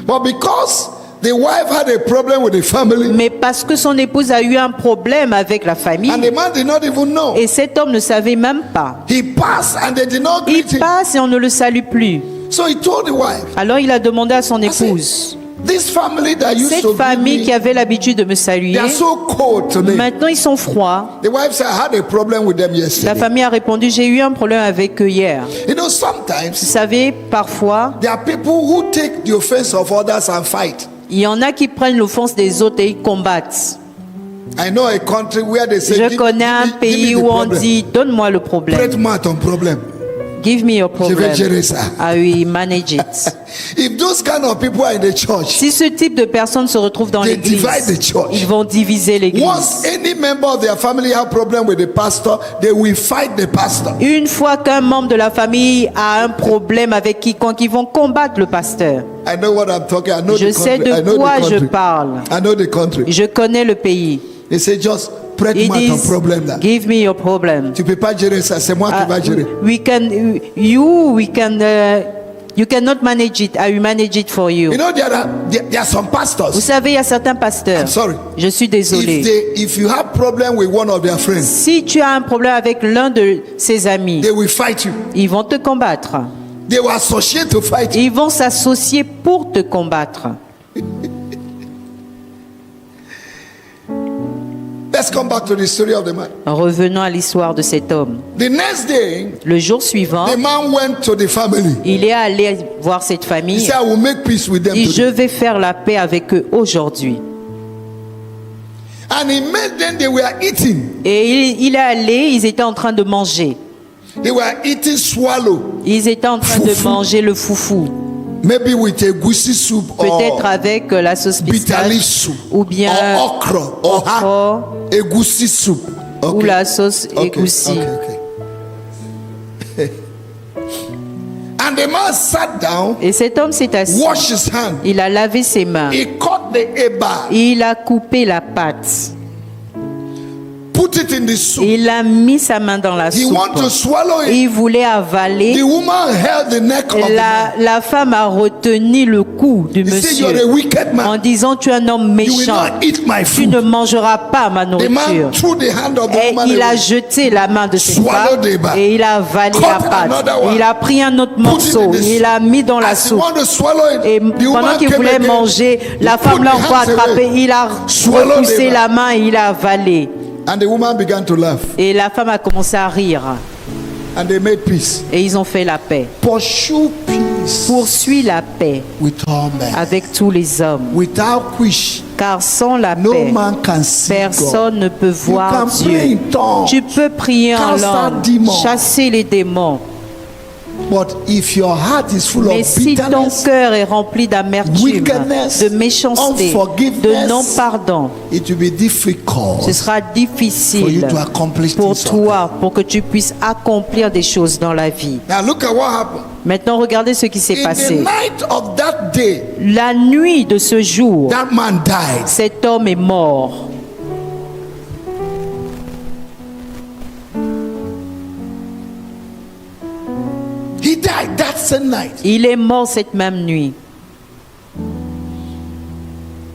Speaker 2: But because the wife had a problem with the family,
Speaker 1: Mais parce que son épouse a eu un problème avec la famille,
Speaker 2: and the man did not even know,
Speaker 1: et cet homme ne savait même pas.
Speaker 2: he passed and they did not
Speaker 1: Il
Speaker 2: greet him.
Speaker 1: passe et on ne le salue plus.
Speaker 2: So he told the wife,
Speaker 1: Alors il a demandé à son
Speaker 2: I said,
Speaker 1: épouse,
Speaker 2: this family that used
Speaker 1: cette
Speaker 2: to greet
Speaker 1: famille qui
Speaker 2: me,
Speaker 1: avait l'habitude de me saluer,
Speaker 2: they are so cold today.
Speaker 1: maintenant ils sont froids.
Speaker 2: The wife said, I had a problem with them
Speaker 1: La
Speaker 2: yesterday.
Speaker 1: famille a répondu, j'ai eu un problème avec eux hier.
Speaker 2: You know,
Speaker 1: Vous
Speaker 2: sometimes
Speaker 1: savez, parfois,
Speaker 2: there are people who take the offense of others and fight.
Speaker 1: il y en a qui prennent l'offense des autres et ils combattent.
Speaker 2: I know a country where they say,
Speaker 1: Je connais un
Speaker 2: give me
Speaker 1: pays
Speaker 2: the
Speaker 1: où on
Speaker 2: problem.
Speaker 1: dit, donne-moi le problème.
Speaker 2: Prête-moi ton problème.
Speaker 1: Give me your
Speaker 2: Je vais
Speaker 1: problem.
Speaker 2: gérer ça.
Speaker 1: Ah oui, manage it.
Speaker 2: If those kind of people are in the church,
Speaker 1: Si ce type de personnes se retrouvent dans
Speaker 2: They divide the
Speaker 1: l'église,
Speaker 2: church.
Speaker 1: ils vont diviser l'église.
Speaker 2: once any member of their family have problem with the pastor, they will fight the pastor.
Speaker 1: Une fois qu'un membre de la famille a un problème avec quiconque, ils vont combattre le pasteur.
Speaker 2: I know what I'm talking. I know
Speaker 1: Je
Speaker 2: the
Speaker 1: sais
Speaker 2: country. I
Speaker 1: de
Speaker 2: know
Speaker 1: quoi
Speaker 2: the
Speaker 1: je
Speaker 2: country.
Speaker 1: parle.
Speaker 2: I know the country.
Speaker 1: Je connais le pays.
Speaker 2: They say just
Speaker 1: Ils
Speaker 2: prête-moi ton
Speaker 1: disent,
Speaker 2: problème là.
Speaker 1: give me your problem.
Speaker 2: Tu peux pas gérer ça, c'est moi
Speaker 1: Ah,
Speaker 2: qui va gérer.
Speaker 1: You cannot manage it. I will manage it for you.
Speaker 2: You know there are some
Speaker 1: Vous
Speaker 2: pastors.
Speaker 1: savez, il y a certains pasteurs.
Speaker 2: I'm sorry.
Speaker 1: Je suis désolé.
Speaker 2: If you have problem with one of their friends,
Speaker 1: Si tu as un problème avec l'un de ses amis,
Speaker 2: they will fight you.
Speaker 1: ils vont te combattre.
Speaker 2: They will associate to fight you.
Speaker 1: Ils vont s'associer pour te combattre.
Speaker 2: Let's come back to the story of the man.
Speaker 1: Revenons à l'histoire de cet homme.
Speaker 2: The next day,
Speaker 1: Le jour suivant,
Speaker 2: the man went to the family.
Speaker 1: il est allé voir cette
Speaker 2: He
Speaker 1: famille.
Speaker 2: said, I will make peace with them
Speaker 1: Il dit, je
Speaker 2: today.
Speaker 1: vais faire la paix avec eux aujourd'hui.
Speaker 2: And he made them, they were eating.
Speaker 1: Et il est allé, ils étaient en train de manger.
Speaker 2: They were eating swallow.
Speaker 1: Ils étaient en train de
Speaker 2: Foufou.
Speaker 1: manger le foufou.
Speaker 2: Maybe with a goosey soup
Speaker 1: Peut-être
Speaker 2: or
Speaker 1: avec la sauce
Speaker 2: bitter leaf
Speaker 1: pistache
Speaker 2: soup
Speaker 1: ou bien
Speaker 2: or okra or
Speaker 1: okra
Speaker 2: a goosey soup.
Speaker 1: ou la sauce
Speaker 2: Okay,
Speaker 1: égoussi.
Speaker 2: okay, okay. And the man sat down,
Speaker 1: Et cet homme s'est assis.
Speaker 2: washed his hand.
Speaker 1: Il a lavé ses mains.
Speaker 2: He cut the eba,
Speaker 1: Il a coupé la pâte.
Speaker 2: put it in the soup.
Speaker 1: Il a mis sa main dans la
Speaker 2: He
Speaker 1: soupe.
Speaker 2: wanted to swallow it.
Speaker 1: Il voulait avaler.
Speaker 2: The woman held the neck of the man.
Speaker 1: La femme a retenu le cou du
Speaker 2: He said, "You're a
Speaker 1: monsieur
Speaker 2: wicked
Speaker 1: en
Speaker 2: man.
Speaker 1: disant tu es un homme
Speaker 2: You will
Speaker 1: méchant.
Speaker 2: not eat my
Speaker 1: Tu ne
Speaker 2: food."
Speaker 1: mangeras pas ma
Speaker 2: The
Speaker 1: nourriture.
Speaker 2: man threw the hand of the
Speaker 1: Et
Speaker 2: woman
Speaker 1: il a
Speaker 2: away.
Speaker 1: jeté la main de cette
Speaker 2: Swallowed
Speaker 1: femme
Speaker 2: the bar.
Speaker 1: et il a avalé
Speaker 2: Cut
Speaker 1: la pâte.
Speaker 2: another one.
Speaker 1: Il a pris un autre
Speaker 2: Put it
Speaker 1: morceau,
Speaker 2: in the
Speaker 1: il
Speaker 2: soup.
Speaker 1: l'a mis dans la
Speaker 2: As he
Speaker 1: soupe.
Speaker 2: wanted to swallow it,
Speaker 1: Et
Speaker 2: the
Speaker 1: pendant
Speaker 2: woman
Speaker 1: qu'il
Speaker 2: came
Speaker 1: voulait
Speaker 2: again.
Speaker 1: manger, la
Speaker 2: He
Speaker 1: femme
Speaker 2: put
Speaker 1: l'a
Speaker 2: the
Speaker 1: encore
Speaker 2: hands
Speaker 1: attrapé.
Speaker 2: away.
Speaker 1: Il a
Speaker 2: Swallowed
Speaker 1: repoussé
Speaker 2: the
Speaker 1: la
Speaker 2: bar.
Speaker 1: main et il a avalé.
Speaker 2: And the woman began to laugh.
Speaker 1: Et la femme a commencé à rire.
Speaker 2: And they made peace.
Speaker 1: Et ils ont fait la paix.
Speaker 2: Pursue peace
Speaker 1: Poursuis la paix
Speaker 2: with all men.
Speaker 1: avec tous les hommes.
Speaker 2: Without which
Speaker 1: Car sans la
Speaker 2: no
Speaker 1: paix,
Speaker 2: man can see God.
Speaker 1: personne ne peut
Speaker 2: You
Speaker 1: voir
Speaker 2: can pray
Speaker 1: Dieu.
Speaker 2: in tongues,
Speaker 1: Tu peux prier en
Speaker 2: cast out
Speaker 1: langue,
Speaker 2: demons.
Speaker 1: chasser les démons.
Speaker 2: but if your heart is full
Speaker 1: Mais
Speaker 2: of
Speaker 1: si ton
Speaker 2: bitterness,
Speaker 1: cœur est rempli d'amertume,
Speaker 2: wickedness,
Speaker 1: de méchanceté,
Speaker 2: unforgiveness,
Speaker 1: de non-pardon,
Speaker 2: it will be difficult
Speaker 1: ce sera
Speaker 2: for you
Speaker 1: difficile
Speaker 2: to accomplish
Speaker 1: pour
Speaker 2: things.
Speaker 1: toi, pour que tu puisses accomplir des choses dans la vie.
Speaker 2: Now look at what happened.
Speaker 1: Maintenant, regardez ce qui s'est
Speaker 2: In the
Speaker 1: passé.
Speaker 2: night of that day,
Speaker 1: La nuit de ce jour,
Speaker 2: that man died.
Speaker 1: cet homme est mort.
Speaker 2: He died that same night.
Speaker 1: Il est mort cette même nuit.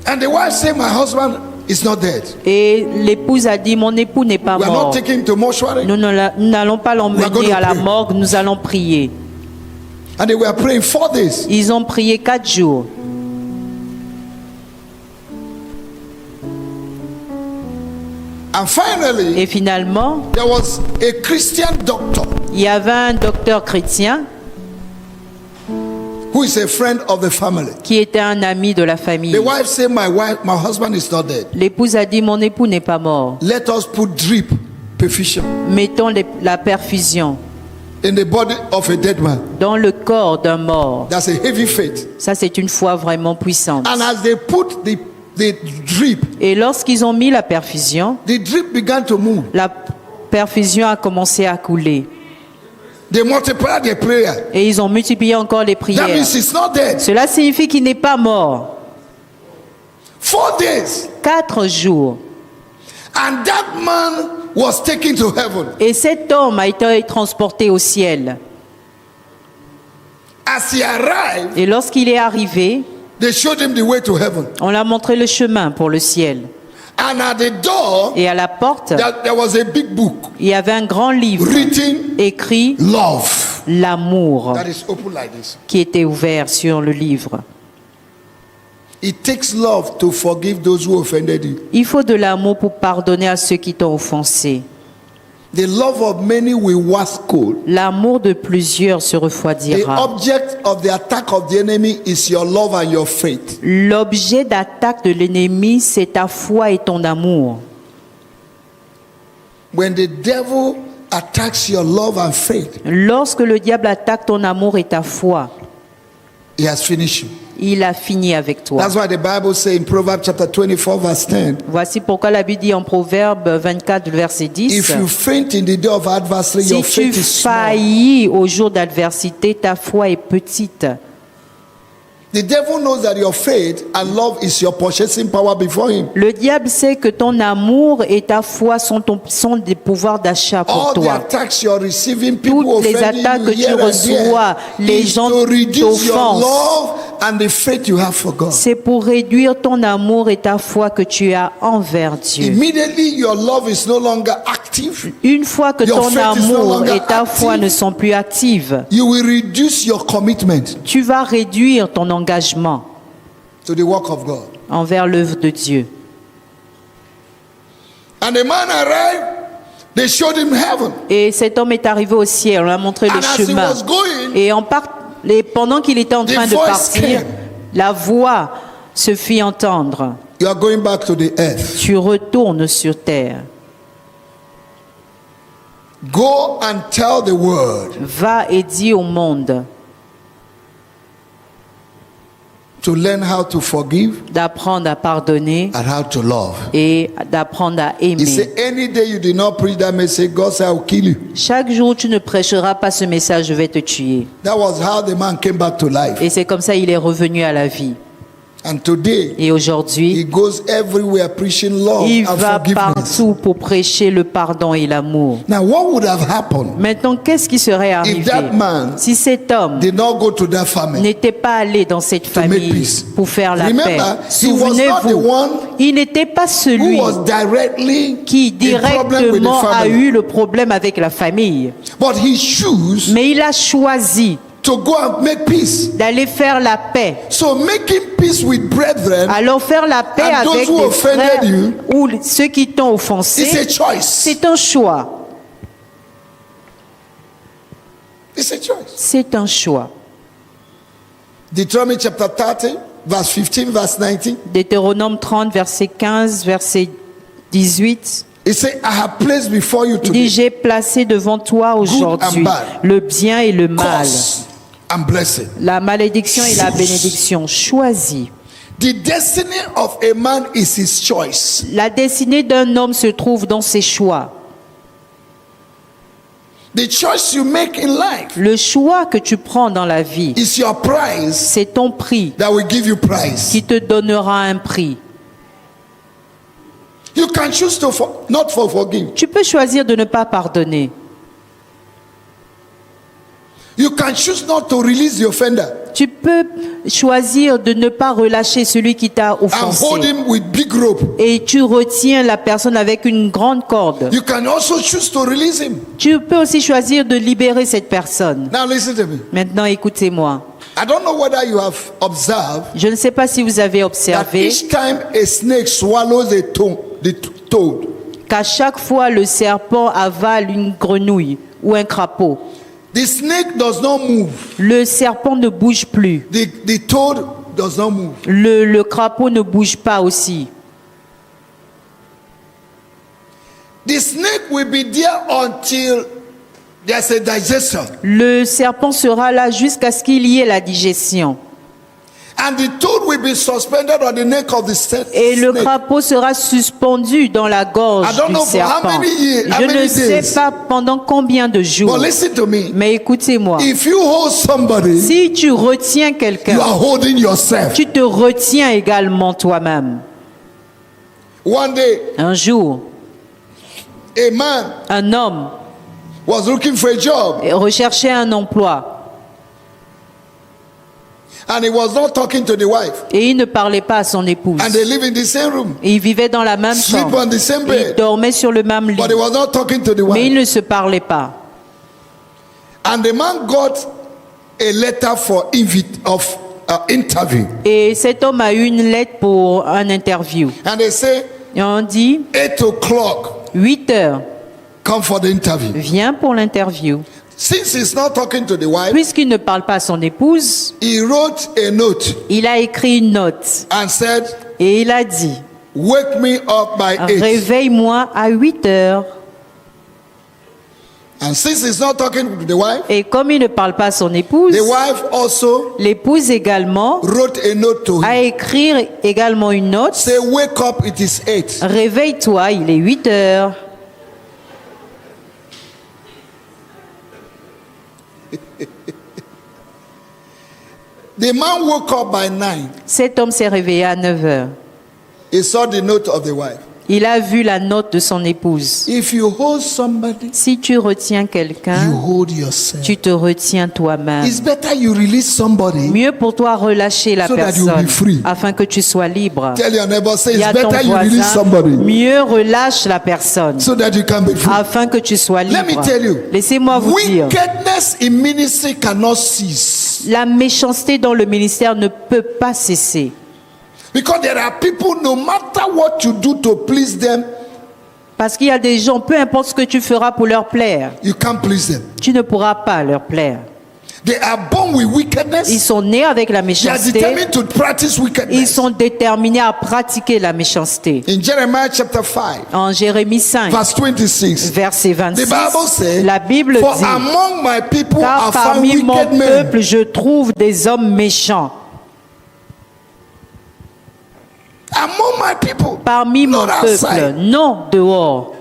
Speaker 2: And the wife said, my husband is not dead.
Speaker 1: Et l'épouse a dit, mon époux n'est pas
Speaker 2: We are not
Speaker 1: mort.
Speaker 2: taking him to mortuary.
Speaker 1: Nous n'allons pas
Speaker 2: We are going
Speaker 1: l'emmener
Speaker 2: to
Speaker 1: à la
Speaker 2: pray.
Speaker 1: morgue, nous allons prier.
Speaker 2: And they were praying 4 days.
Speaker 1: Ils ont prié 4 jours.
Speaker 2: And finally,
Speaker 1: Et finalement,
Speaker 2: there was a Christian doctor
Speaker 1: il y avait un docteur chrétien
Speaker 2: who is a friend of the family.
Speaker 1: qui était un ami de la famille.
Speaker 2: The wife said, my husband is not dead.
Speaker 1: L'épouse a dit, mon époux n'est pas mort.
Speaker 2: Let us put drip, perfusion,
Speaker 1: Mettons la perfusion
Speaker 2: in the body of a dead man.
Speaker 1: dans le corps d'un mort.
Speaker 2: That's a heavy faith.
Speaker 1: Ça, c'est une foi vraiment puissante.
Speaker 2: And as they put the drip,
Speaker 1: Et lorsqu'ils ont mis la perfusion,
Speaker 2: the drip began to move.
Speaker 1: la perfusion a commencé à couler.
Speaker 2: They multiplied their prayer.
Speaker 1: Et ils ont multiplié encore les
Speaker 2: That
Speaker 1: prières.
Speaker 2: means he's not dead.
Speaker 1: Cela signifie qu'il n'est pas mort.
Speaker 2: 4 days.
Speaker 1: 4 jours.
Speaker 2: And that man was taken to heaven.
Speaker 1: Et cet homme a été transporté au ciel.
Speaker 2: As he arrived,
Speaker 1: Et lorsqu'il est arrivé,
Speaker 2: they showed him the way to heaven.
Speaker 1: on l'a montré le chemin pour le ciel.
Speaker 2: And at the door,
Speaker 1: Et à la porte,
Speaker 2: there was a big book
Speaker 1: il y avait un grand livre
Speaker 2: written
Speaker 1: écrit
Speaker 2: love.
Speaker 1: L'amour
Speaker 2: That is open like this.
Speaker 1: qui était ouvert sur le livre.
Speaker 2: It takes love to forgive those who offended you.
Speaker 1: Il faut de l'amour pour pardonner à ceux qui t'ont offensé.
Speaker 2: The love of many will wax cold.
Speaker 1: L'amour de plusieurs se
Speaker 2: The
Speaker 1: refroidira.
Speaker 2: object of the attack of the enemy is your love and your faith.
Speaker 1: L'objet d'attaque de l'ennemi, c'est ta foi et ton amour.
Speaker 2: When the devil attacks your love and faith,
Speaker 1: Lorsque le diable attaque ton amour et ta foi,
Speaker 2: he has finished you.
Speaker 1: il a fini avec toi.
Speaker 2: That's why the Bible says in Proverbs chapter 24 verse 10,
Speaker 1: Voici pourquoi la Bible dit en Proverbe 24, verset 10,
Speaker 2: if you faint in the day of adversity,
Speaker 1: si
Speaker 2: your
Speaker 1: tu
Speaker 2: faith is small.
Speaker 1: faillis au jour d'adversité, ta foi est petite.
Speaker 2: The devil knows that your faith and love is your purchasing power before him.
Speaker 1: Le diable sait que ton amour et ta foi sont des pouvoirs d'achat pour
Speaker 2: All the
Speaker 1: toi.
Speaker 2: attacks you're receiving, people
Speaker 1: Toutes les
Speaker 2: offending
Speaker 1: attaques
Speaker 2: you
Speaker 1: que tu
Speaker 2: here and
Speaker 1: reçois,
Speaker 2: there,
Speaker 1: les
Speaker 2: is
Speaker 1: gens
Speaker 2: to reduce your
Speaker 1: t'offensent.
Speaker 2: love and the faith you have for God.
Speaker 1: C'est pour réduire ton amour et ta foi que tu as envers Dieu.
Speaker 2: Immediately your love is no longer active.
Speaker 1: Une fois que
Speaker 2: Your
Speaker 1: ton
Speaker 2: faith is no
Speaker 1: amour
Speaker 2: longer
Speaker 1: et ta foi
Speaker 2: active.
Speaker 1: ne sont plus actives,
Speaker 2: You will reduce your commitment
Speaker 1: tu vas réduire ton engagement
Speaker 2: to the work of God.
Speaker 1: envers l'œuvre de Dieu.
Speaker 2: And the man arrived, they showed him heaven.
Speaker 1: Et cet homme est arrivé au ciel, on lui a montré le
Speaker 2: And as he
Speaker 1: chemin.
Speaker 2: was going,
Speaker 1: Et pendant qu'il était en train de
Speaker 2: voice
Speaker 1: partir,
Speaker 2: came.
Speaker 1: la voix se fit entendre.
Speaker 2: you are going back to the earth.
Speaker 1: Tu retournes sur terre.
Speaker 2: Go and tell the world.
Speaker 1: Va et dis au monde.
Speaker 2: to learn how to forgive
Speaker 1: d'apprendre à pardonner
Speaker 2: and how to love.
Speaker 1: et d'apprendre à
Speaker 2: He
Speaker 1: aimer.
Speaker 2: said, any day you did not preach that message, God said, I will kill you.
Speaker 1: Chaque jour, tu ne prêcheras pas ce message, je vais te tuer.
Speaker 2: That was how the man came back to life.
Speaker 1: Et c'est comme ça il est revenu à la vie.
Speaker 2: And today,
Speaker 1: Et aujourd'hui,
Speaker 2: he goes everywhere preaching love
Speaker 1: il
Speaker 2: and
Speaker 1: va
Speaker 2: forgiveness.
Speaker 1: partout pour prêcher le pardon et l'amour.
Speaker 2: Now, what would have happened
Speaker 1: Maintenant, qu'est-ce qui serait arrivé
Speaker 2: if that man
Speaker 1: si cet homme
Speaker 2: did not go to that family?
Speaker 1: n'était pas allé dans cette
Speaker 2: make
Speaker 1: famille
Speaker 2: peace?
Speaker 1: pour faire la
Speaker 2: Remember,
Speaker 1: paix?
Speaker 2: he was not the
Speaker 1: Souvenez-vous,
Speaker 2: one
Speaker 1: il n'était pas celui
Speaker 2: who was directly
Speaker 1: qui
Speaker 2: in problem with the
Speaker 1: directement a
Speaker 2: family,
Speaker 1: eu le problème avec la famille.
Speaker 2: but he chose
Speaker 1: Mais il a choisi
Speaker 2: to go and make peace.
Speaker 1: d'aller faire la paix.
Speaker 2: So making peace with brethren
Speaker 1: Alors faire la paix
Speaker 2: And those
Speaker 1: avec
Speaker 2: who
Speaker 1: les
Speaker 2: offended
Speaker 1: frères
Speaker 2: you,
Speaker 1: ou ceux qui t'ont
Speaker 2: is
Speaker 1: offensé,
Speaker 2: a choice.
Speaker 1: c'est un choix.
Speaker 2: It's a choice.
Speaker 1: C'est un choix.
Speaker 2: Deuteronomy chapter 30, verse 15, verse 19.
Speaker 1: Deutéronome 30, verset 15, verset 18.
Speaker 2: It says, I have placed before you
Speaker 1: Il dit,
Speaker 2: today
Speaker 1: j'ai placé devant toi aujourd'hui
Speaker 2: and bad,
Speaker 1: le bien et le mal,
Speaker 2: curse and blessing.
Speaker 1: la malédiction et la
Speaker 2: Choose.
Speaker 1: bénédiction. Choisis.
Speaker 2: The destiny of a man is his choice.
Speaker 1: La destinée d'un homme se trouve dans ses choix.
Speaker 2: The choice you make in life
Speaker 1: Le choix que tu prends dans la vie,
Speaker 2: is your prize
Speaker 1: c'est ton prix
Speaker 2: that will give you prize.
Speaker 1: qui te donnera un prix.
Speaker 2: You can choose to not forgive.
Speaker 1: Tu peux choisir de ne pas pardonner.
Speaker 2: You can choose not to release the offender
Speaker 1: Tu peux choisir de ne pas relâcher celui qui t'a
Speaker 2: and hold
Speaker 1: offensé.
Speaker 2: him with big rope.
Speaker 1: Et tu retiens la personne avec une grande corde.
Speaker 2: You can also choose to release him.
Speaker 1: Tu peux aussi choisir de libérer cette personne.
Speaker 2: Now listen to me.
Speaker 1: Maintenant, écoutez-moi.
Speaker 2: I don't know whether you have observed
Speaker 1: Je ne sais pas si vous avez
Speaker 2: that
Speaker 1: observé
Speaker 2: each time a snake swallows the toad,
Speaker 1: qu'à chaque fois le serpent avale une grenouille ou un crapaud,
Speaker 2: the snake does not move.
Speaker 1: le serpent ne bouge plus.
Speaker 2: The toad does not move.
Speaker 1: Le crapaud ne bouge pas aussi.
Speaker 2: The snake will be there until there's a digestion.
Speaker 1: Le serpent sera là jusqu'à ce qu'il y ait la digestion.
Speaker 2: And the toad will be suspended on the neck of the snake.
Speaker 1: Et le crapaud sera suspendu dans la gorge
Speaker 2: I don't
Speaker 1: du
Speaker 2: know for how
Speaker 1: serpent.
Speaker 2: many years, how
Speaker 1: Je
Speaker 2: many
Speaker 1: ne sais
Speaker 2: days.
Speaker 1: pas pendant combien de jours.
Speaker 2: But listen to me.
Speaker 1: Mais écoutez-moi.
Speaker 2: If you hold somebody,
Speaker 1: Si tu retiens
Speaker 2: you
Speaker 1: quelqu'un,
Speaker 2: are holding yourself.
Speaker 1: tu te retiens également toi-même.
Speaker 2: One day,
Speaker 1: Un jour,
Speaker 2: a man
Speaker 1: un homme
Speaker 2: was looking for a job
Speaker 1: recherchait un emploi
Speaker 2: and he was not talking to the wife.
Speaker 1: et il ne parlait pas à son épouse.
Speaker 2: And they live in the same room,
Speaker 1: Et ils vivaient dans la même
Speaker 2: sleep
Speaker 1: chambre.
Speaker 2: on the same
Speaker 1: Ils
Speaker 2: bed,
Speaker 1: dormaient sur le même lit.
Speaker 2: but he was not talking to the
Speaker 1: Mais ils
Speaker 2: wife.
Speaker 1: ne se parlaient pas.
Speaker 2: And the man got a letter for interview.
Speaker 1: Et cet homme a eu une lettre pour un interview.
Speaker 2: And they say,
Speaker 1: Et on dit,
Speaker 2: 8 o'clock,
Speaker 1: 8 heures,
Speaker 2: come for the interview.
Speaker 1: viens pour l'interview.
Speaker 2: Since he's not talking to the wife,
Speaker 1: Puisqu'il ne parle pas à son épouse,
Speaker 2: he wrote a note
Speaker 1: il a écrit une note.
Speaker 2: and said,
Speaker 1: Et il a dit,
Speaker 2: wake me up by 8.
Speaker 1: réveille-moi à 8 heures.
Speaker 2: And since he's not talking to the wife,
Speaker 1: Et comme il ne parle pas à son épouse,
Speaker 2: the wife also
Speaker 1: l'épouse également
Speaker 2: wrote a note to
Speaker 1: a
Speaker 2: him.
Speaker 1: écrit également une note.
Speaker 2: Say, wake up, it is 8.
Speaker 1: Réveille-toi, il est 8 heures.
Speaker 2: The man woke up by 9.
Speaker 1: Cet homme s'est réveillé à 9 heures.
Speaker 2: He saw the note of the wife.
Speaker 1: Il a vu la note de son épouse.
Speaker 2: If you hold somebody,
Speaker 1: Si tu retiens
Speaker 2: you
Speaker 1: quelqu'un,
Speaker 2: hold yourself.
Speaker 1: tu te retiens toi-même.
Speaker 2: It's better you release somebody.
Speaker 1: Mieux pour toi relâcher la
Speaker 2: So that you'll be
Speaker 1: personne
Speaker 2: free.
Speaker 1: afin que tu sois libre.
Speaker 2: Tell your neighbor, say,
Speaker 1: Dis
Speaker 2: it's
Speaker 1: à ton
Speaker 2: better you release
Speaker 1: voisin,
Speaker 2: somebody
Speaker 1: mieux relâche la personne
Speaker 2: so that you can be free.
Speaker 1: afin que tu sois
Speaker 2: Let me
Speaker 1: libre.
Speaker 2: tell you,
Speaker 1: Laissez-moi vous dire,
Speaker 2: wickedness in ministry cannot cease.
Speaker 1: la méchanceté dans le ministère ne peut pas cesser.
Speaker 2: Because there are people, no matter what you do to please them,
Speaker 1: Parce qu'il y a des gens, peu importe ce que tu feras pour leur plaire,
Speaker 2: you can't please them.
Speaker 1: tu ne pourras pas leur plaire.
Speaker 2: They are born with
Speaker 1: Ils
Speaker 2: wickedness.
Speaker 1: sont nés avec la
Speaker 2: They are
Speaker 1: méchanceté.
Speaker 2: determined to practice
Speaker 1: Ils
Speaker 2: wickedness.
Speaker 1: sont déterminés à pratiquer la méchanceté.
Speaker 2: In Jeremiah chapter 5,
Speaker 1: En Jérémie 5,
Speaker 2: verse 26,
Speaker 1: verset
Speaker 2: the
Speaker 1: 26,
Speaker 2: Bible says,
Speaker 1: la Bible
Speaker 2: for
Speaker 1: dit,
Speaker 2: among my people
Speaker 1: car
Speaker 2: are found
Speaker 1: parmi mon
Speaker 2: wicked men.
Speaker 1: peuple, je trouve des hommes méchants.
Speaker 2: Among my people.
Speaker 1: parmi mon
Speaker 2: Not
Speaker 1: peuple,
Speaker 2: outside.
Speaker 1: non dehors.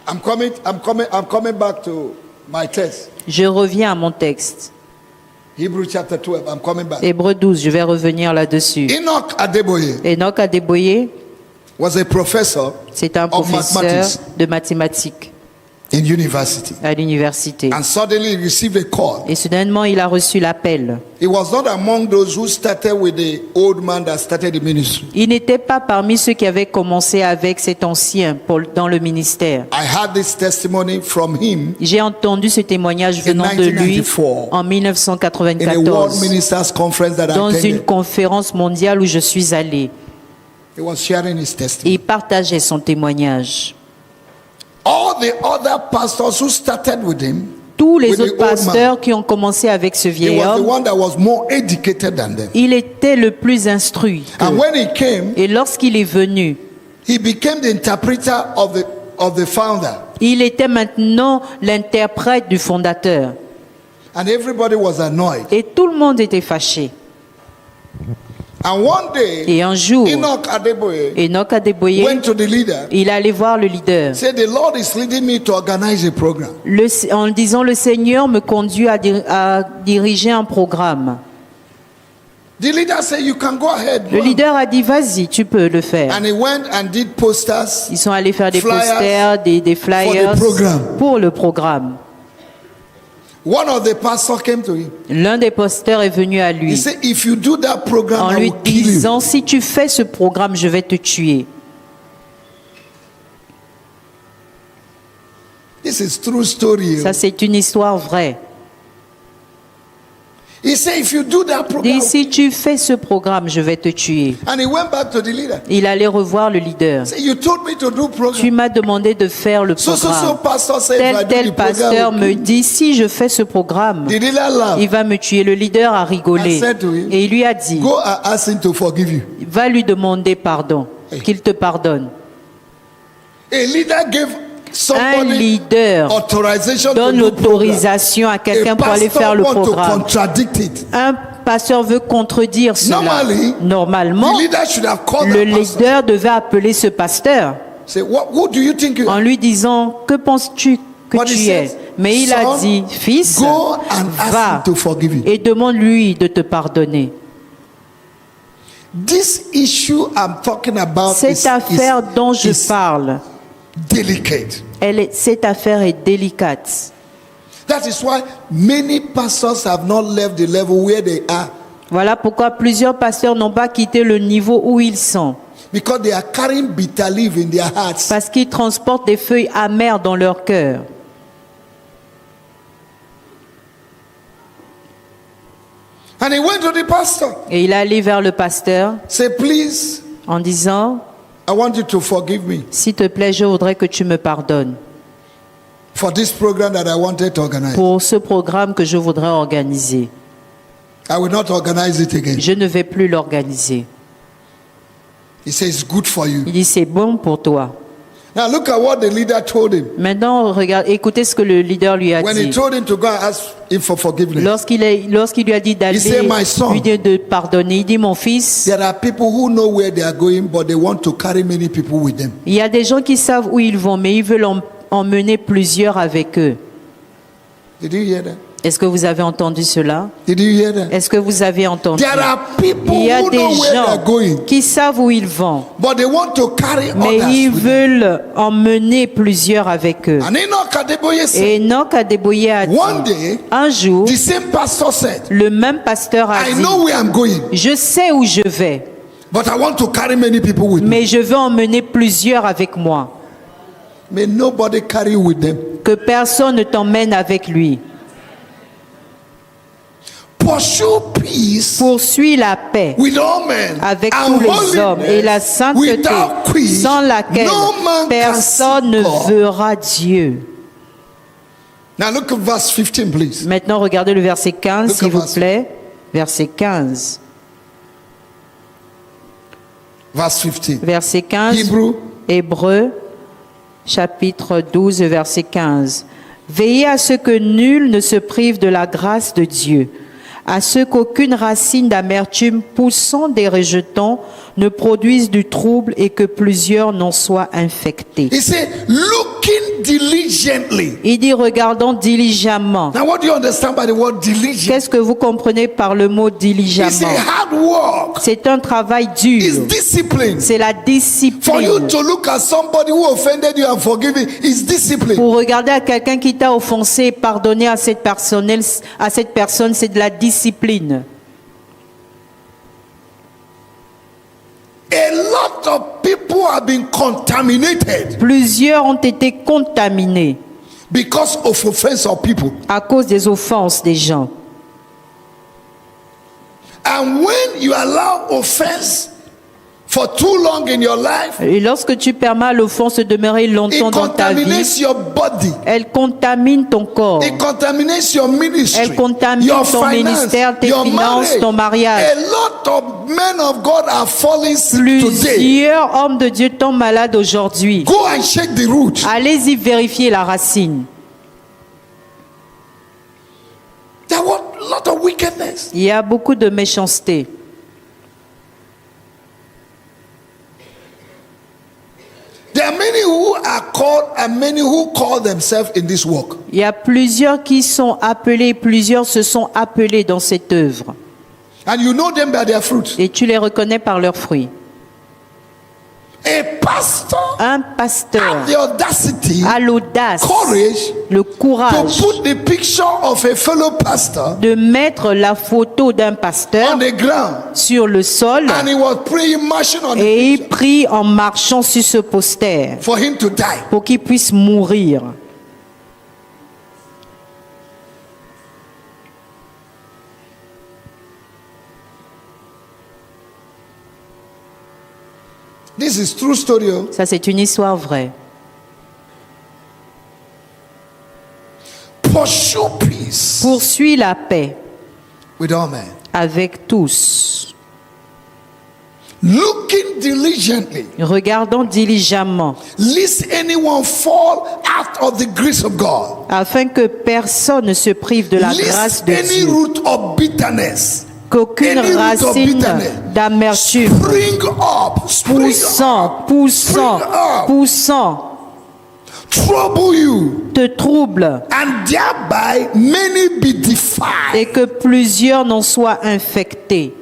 Speaker 2: I'm coming back to my text.
Speaker 1: Je reviens à mon texte.
Speaker 2: Hebrew chapter 12. I'm coming back.
Speaker 1: Hébreux 12, je vais revenir là-dessus.
Speaker 2: Enoch Adeboye
Speaker 1: Enoch Adeboye,
Speaker 2: was a professor
Speaker 1: c'est un
Speaker 2: of
Speaker 1: professeur
Speaker 2: mathematics
Speaker 1: de mathématiques
Speaker 2: in university.
Speaker 1: à l'université.
Speaker 2: And suddenly he received a call.
Speaker 1: Et soudainement, il a reçu l'appel.
Speaker 2: He was not among those who started with the old man that started the ministry.
Speaker 1: Il n'était pas parmi ceux qui avaient commencé avec cet ancien dans le ministère.
Speaker 2: I had this testimony from him
Speaker 1: J'ai entendu ce témoignage venant de lui
Speaker 2: 1994,
Speaker 1: en
Speaker 2: in a World
Speaker 1: 1994
Speaker 2: Ministers Conference that I
Speaker 1: dans une
Speaker 2: attended.
Speaker 1: conférence mondiale où je suis allé.
Speaker 2: He was sharing his testimony.
Speaker 1: Il partageait son témoignage.
Speaker 2: All the other pastors who started with him,
Speaker 1: Tous les
Speaker 2: with the
Speaker 1: autres
Speaker 2: old man,
Speaker 1: pasteurs qui ont commencé avec ce
Speaker 2: he
Speaker 1: vieil
Speaker 2: was the
Speaker 1: homme,
Speaker 2: one that was more educated than them.
Speaker 1: il était le plus instruit.
Speaker 2: And when he came,
Speaker 1: Et lorsqu'il est venu,
Speaker 2: he became the interpreter of the founder.
Speaker 1: il était maintenant l'interprète du fondateur.
Speaker 2: And everybody was annoyed.
Speaker 1: Et tout le monde était fâché.
Speaker 2: And one day,
Speaker 1: Et un jour,
Speaker 2: Enoch Adeboye
Speaker 1: Enoch Adeboye,
Speaker 2: went to the leader,
Speaker 1: il allait voir le leader.
Speaker 2: said, the Lord is leading me to organize a program.
Speaker 1: En disant, le Seigneur me conduit à diriger un programme.
Speaker 2: The leader said, you can go ahead.
Speaker 1: Le
Speaker 2: go
Speaker 1: leader a dit, vas-y, tu peux le faire.
Speaker 2: And he went and did posters.
Speaker 1: Ils sont allés faire des
Speaker 2: Flyers
Speaker 1: posters, des flyers
Speaker 2: for the program.
Speaker 1: pour le programme.
Speaker 2: One of the pastors came to him.
Speaker 1: L'un des posters est venu à
Speaker 2: He
Speaker 1: lui
Speaker 2: said, if you do that program,
Speaker 1: en
Speaker 2: I
Speaker 1: lui
Speaker 2: will kill you.
Speaker 1: disant, si tu fais ce programme, je vais te tuer.
Speaker 2: This is true story.
Speaker 1: Ça, c'est une histoire vraie.
Speaker 2: He said, if you do that program,
Speaker 1: Dit, si tu fais ce programme, je vais te tuer.
Speaker 2: and he went back to the leader.
Speaker 1: Il allait revoir le leader.
Speaker 2: He said, you told me to do
Speaker 1: Tu
Speaker 2: program.
Speaker 1: m'as demandé de faire le
Speaker 2: So
Speaker 1: programme.
Speaker 2: pastor said, if I do
Speaker 1: Tel
Speaker 2: the program,
Speaker 1: pasteur
Speaker 2: I will
Speaker 1: me
Speaker 2: kill you.
Speaker 1: dit, si je fais ce programme,
Speaker 2: The leader laughed.
Speaker 1: il va me tuer. Le leader a rigolé.
Speaker 2: I said to him,
Speaker 1: Et il lui a dit,
Speaker 2: Go and ask him to forgive you.
Speaker 1: va lui demander pardon, qu'il te pardonne.
Speaker 2: A leader gave
Speaker 1: Un
Speaker 2: somebody
Speaker 1: leader
Speaker 2: authorization to
Speaker 1: donne
Speaker 2: do program.
Speaker 1: l'autorisation à quelqu'un
Speaker 2: A
Speaker 1: pour aller
Speaker 2: pastor
Speaker 1: faire le
Speaker 2: want to
Speaker 1: programme.
Speaker 2: contradict it.
Speaker 1: Un pasteur veut contredire cela.
Speaker 2: Normally,
Speaker 1: Normalement,
Speaker 2: The leader should have called
Speaker 1: le
Speaker 2: the pastor.
Speaker 1: leader devait appeler ce pasteur
Speaker 2: Say, who do you think you
Speaker 1: en
Speaker 2: are?
Speaker 1: lui disant, que penses-tu que
Speaker 2: But he
Speaker 1: tu es?
Speaker 2: says,
Speaker 1: Mais il a
Speaker 2: son,
Speaker 1: dit, fils,
Speaker 2: Go and ask
Speaker 1: va
Speaker 2: him to forgive you.
Speaker 1: et demande-lui de te pardonner.
Speaker 2: This issue I'm talking about
Speaker 1: Cette affaire dont je
Speaker 2: is
Speaker 1: parle,
Speaker 2: delicate.
Speaker 1: cette affaire est délicate.
Speaker 2: That is why many pastors have not left the level where they are,
Speaker 1: Voilà pourquoi plusieurs pasteurs n'ont pas quitté le niveau où ils sont,
Speaker 2: because they are carrying bitter leaf in their hearts.
Speaker 1: parce qu'ils transportent des feuilles amères dans leur cœur.
Speaker 2: And he went to the pastor.
Speaker 1: Et il est allé vers le pasteur
Speaker 2: Say, please,
Speaker 1: en disant,
Speaker 2: I want you to forgive me
Speaker 1: s'il te plaît, je voudrais que tu me pardonnes
Speaker 2: for this program that I wanted to organize.
Speaker 1: pour ce programme que je voudrais organiser.
Speaker 2: I will not organize it again.
Speaker 1: Je ne vais plus l'organiser.
Speaker 2: He says, it's good for you.
Speaker 1: Il dit, c'est bon pour toi.
Speaker 2: Now look at what the leader told him.
Speaker 1: Maintenant, regarde, écoutez ce que le leader lui a
Speaker 2: When he
Speaker 1: dit.
Speaker 2: told him to go and ask him for forgiveness.
Speaker 1: Lorsqu'il lui a dit d'aller
Speaker 2: He said, "My son."
Speaker 1: lui dire de pardonner, il dit, mon fils,
Speaker 2: There are people who know where they are going, but they want to carry many people with them.
Speaker 1: il y a des gens qui savent où ils vont, mais ils veulent emmener plusieurs avec eux.
Speaker 2: Did you hear that?
Speaker 1: Est-ce que vous avez entendu cela?
Speaker 2: Did you hear that?
Speaker 1: Est-ce que vous avez entendu?
Speaker 2: There are people
Speaker 1: Il y a
Speaker 2: who
Speaker 1: des
Speaker 2: know where they are
Speaker 1: gens
Speaker 2: going,
Speaker 1: qui savent où ils vont,
Speaker 2: but they want to carry
Speaker 1: mais
Speaker 2: others
Speaker 1: ils
Speaker 2: with them.
Speaker 1: veulent emmener plusieurs avec eux.
Speaker 2: And Enoch Adeboye said,
Speaker 1: Et Enoch Adeboye a dit,
Speaker 2: one day,
Speaker 1: un jour,
Speaker 2: the same pastor said,
Speaker 1: le même pasteur a
Speaker 2: I
Speaker 1: dit,
Speaker 2: know where I'm going,
Speaker 1: je sais où je vais,
Speaker 2: but I want to carry many people with me.
Speaker 1: mais je veux emmener plusieurs avec moi.
Speaker 2: May nobody carry you with them.
Speaker 1: Que personne ne t'emmène avec lui.
Speaker 2: Pursue peace
Speaker 1: Poursuis la paix
Speaker 2: with all men
Speaker 1: avec
Speaker 2: and
Speaker 1: tous les hommes et la
Speaker 2: holiness,
Speaker 1: sainteté,
Speaker 2: without which
Speaker 1: sans laquelle
Speaker 2: no man
Speaker 1: personne
Speaker 2: can
Speaker 1: ne
Speaker 2: see God.
Speaker 1: verra Dieu.
Speaker 2: Now look at verse 15, please.
Speaker 1: Maintenant, regardez le verset 15,
Speaker 2: Look
Speaker 1: s'il
Speaker 2: at
Speaker 1: vous
Speaker 2: verse-
Speaker 1: plaît. Verset 15.
Speaker 2: Verse 15.
Speaker 1: Verset 15.
Speaker 2: Hebrew,
Speaker 1: Hébreux, chapitre 12, verset 15. Veillez à ce que nul ne se prive de la grâce de Dieu, À ceux qu'aucune racine d'amertume poussant des rejetons ne produise du trouble et que plusieurs n'en soient infectés.
Speaker 2: He said, looking diligently.
Speaker 1: Il dit regardons diligemment.
Speaker 2: Now, what do you understand by the word diligent?
Speaker 1: Qu'est-ce que vous comprenez par le mot
Speaker 2: It's
Speaker 1: diligemment?
Speaker 2: a hard work.
Speaker 1: C'est un travail
Speaker 2: It's
Speaker 1: dur.
Speaker 2: discipline.
Speaker 1: C'est la
Speaker 2: For you
Speaker 1: discipline.
Speaker 2: to look at somebody who offended you and forgive him is discipline.
Speaker 1: Pour regarder à quelqu'un qui t'a offensé et pardonner à cette personne, c'est de la discipline.
Speaker 2: A lot of people have been contaminated
Speaker 1: Plusieurs ont été contaminés
Speaker 2: because of offense of people.
Speaker 1: à cause des offenses des gens.
Speaker 2: And when you allow offense for too long in your life,
Speaker 1: Et lorsque tu permets à l'offense de demeurer
Speaker 2: it
Speaker 1: longtemps dans ta vie,
Speaker 2: contaminates your body.
Speaker 1: elle contamine ton corps.
Speaker 2: It contaminates your ministry,
Speaker 1: Elle contamine
Speaker 2: your
Speaker 1: ton
Speaker 2: finance,
Speaker 1: ministère, tes
Speaker 2: your
Speaker 1: finances,
Speaker 2: marriage.
Speaker 1: ton mariage.
Speaker 2: A lot of men of God are falling sick today.
Speaker 1: Plusieurs hommes de Dieu tombent malades aujourd'hui.
Speaker 2: Go and check the root.
Speaker 1: Allez-y vérifier la racine.
Speaker 2: There was a lot of wickedness.
Speaker 1: Il y a beaucoup de méchanceté.
Speaker 2: There are many who are called and many who call themselves in this work.
Speaker 1: Il y a plusieurs qui sont appelés, plusieurs se sont appelés dans cette œuvre.
Speaker 2: And you know them by their fruit.
Speaker 1: Et tu les reconnais par leurs fruits.
Speaker 2: A pastor
Speaker 1: Un pasteur
Speaker 2: had the audacity,
Speaker 1: a l'audace,
Speaker 2: courage
Speaker 1: le
Speaker 2: to
Speaker 1: courage
Speaker 2: put the picture of a fellow pastor
Speaker 1: de mettre la photo d'un pasteur
Speaker 2: on the ground.
Speaker 1: sur le sol
Speaker 2: And he was praying, marching on the
Speaker 1: et il
Speaker 2: picture
Speaker 1: prie en marchant sur ce poster
Speaker 2: for him to die.
Speaker 1: pour qu'il puisse mourir.
Speaker 2: This is true story. Oh.
Speaker 1: Ça, c'est une histoire vraie.
Speaker 2: Pursue peace
Speaker 1: Poursuis la paix
Speaker 2: with all men.
Speaker 1: avec tous.
Speaker 2: Looking diligently,
Speaker 1: Regardons diligemment
Speaker 2: lest anyone fall out of the grace of God.
Speaker 1: afin que personne ne se prive de la grâce
Speaker 2: Lest
Speaker 1: de
Speaker 2: any
Speaker 1: Dieu.
Speaker 2: root of bitterness,
Speaker 1: Qu'aucune
Speaker 2: any root of
Speaker 1: racine
Speaker 2: bitterness
Speaker 1: d'amertume
Speaker 2: spring up,
Speaker 1: poussant,
Speaker 2: trouble you,
Speaker 1: te trouble
Speaker 2: and thereby many be
Speaker 1: et
Speaker 2: defiled.
Speaker 1: que plusieurs n'en soient infectés.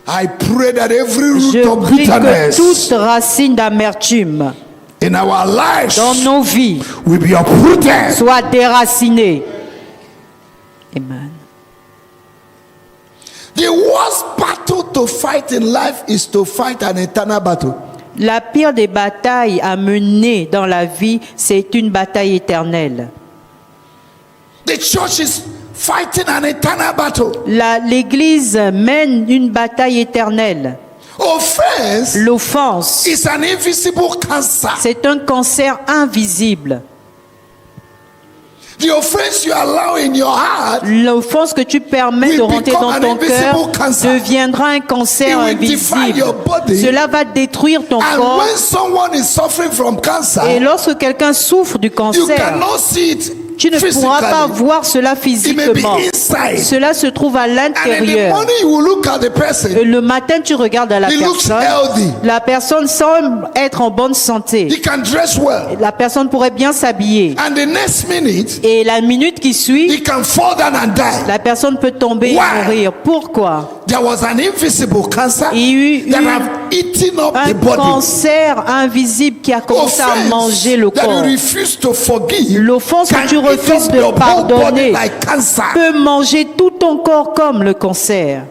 Speaker 2: I pray that every root
Speaker 1: Je
Speaker 2: of
Speaker 1: prie que
Speaker 2: bitterness
Speaker 1: toute racine d'amertume
Speaker 2: in our lives
Speaker 1: dans nos vies
Speaker 2: will be uprooted.
Speaker 1: soit déracinée. Amen.
Speaker 2: The worst battle to fight in life is to fight an eternal battle.
Speaker 1: La pire des batailles à mener dans la vie, c'est une bataille éternelle.
Speaker 2: The church is fighting an eternal battle.
Speaker 1: L'Église mène une bataille éternelle.
Speaker 2: Offense
Speaker 1: L'offense,
Speaker 2: is an invisible cancer.
Speaker 1: c'est un cancer invisible.
Speaker 2: The offense you allow in your heart
Speaker 1: L'offense que tu permets
Speaker 2: will
Speaker 1: de rentrer
Speaker 2: become
Speaker 1: dans
Speaker 2: an
Speaker 1: ton
Speaker 2: invisible
Speaker 1: cœur
Speaker 2: cancer.
Speaker 1: deviendra un cancer
Speaker 2: It will defile
Speaker 1: invisible.
Speaker 2: your body.
Speaker 1: Cela va détruire ton
Speaker 2: and
Speaker 1: corps.
Speaker 2: when someone is suffering from cancer,
Speaker 1: Et lorsque quelqu'un souffre du
Speaker 2: you
Speaker 1: cancer,
Speaker 2: cannot see it
Speaker 1: tu ne pourras pas
Speaker 2: physically.
Speaker 1: voir cela
Speaker 2: It may be
Speaker 1: physiquement.
Speaker 2: inside.
Speaker 1: Cela se trouve à
Speaker 2: And in the
Speaker 1: l'intérieur.
Speaker 2: morning you will look at the person.
Speaker 1: Et le matin, tu regardes à la
Speaker 2: He looks
Speaker 1: personne.
Speaker 2: healthy.
Speaker 1: La personne semble être en bonne santé.
Speaker 2: He can dress well.
Speaker 1: La personne pourrait bien s'habiller.
Speaker 2: And the next minute,
Speaker 1: Et la minute qui suit,
Speaker 2: he can fall down and die.
Speaker 1: la personne peut tomber et
Speaker 2: Why?
Speaker 1: mourir. Pourquoi?
Speaker 2: There was an invisible cancer
Speaker 1: Il y a eu
Speaker 2: that have eaten up
Speaker 1: un
Speaker 2: the body.
Speaker 1: cancer invisible qui a commencé à manger le
Speaker 2: Offense that
Speaker 1: corps.
Speaker 2: you refuse to forgive
Speaker 1: L'offense
Speaker 2: can
Speaker 1: que tu
Speaker 2: eat
Speaker 1: refuses
Speaker 2: up
Speaker 1: de
Speaker 2: your whole body
Speaker 1: pardonner
Speaker 2: like cancer.
Speaker 1: peut manger tout ton corps comme le cancer.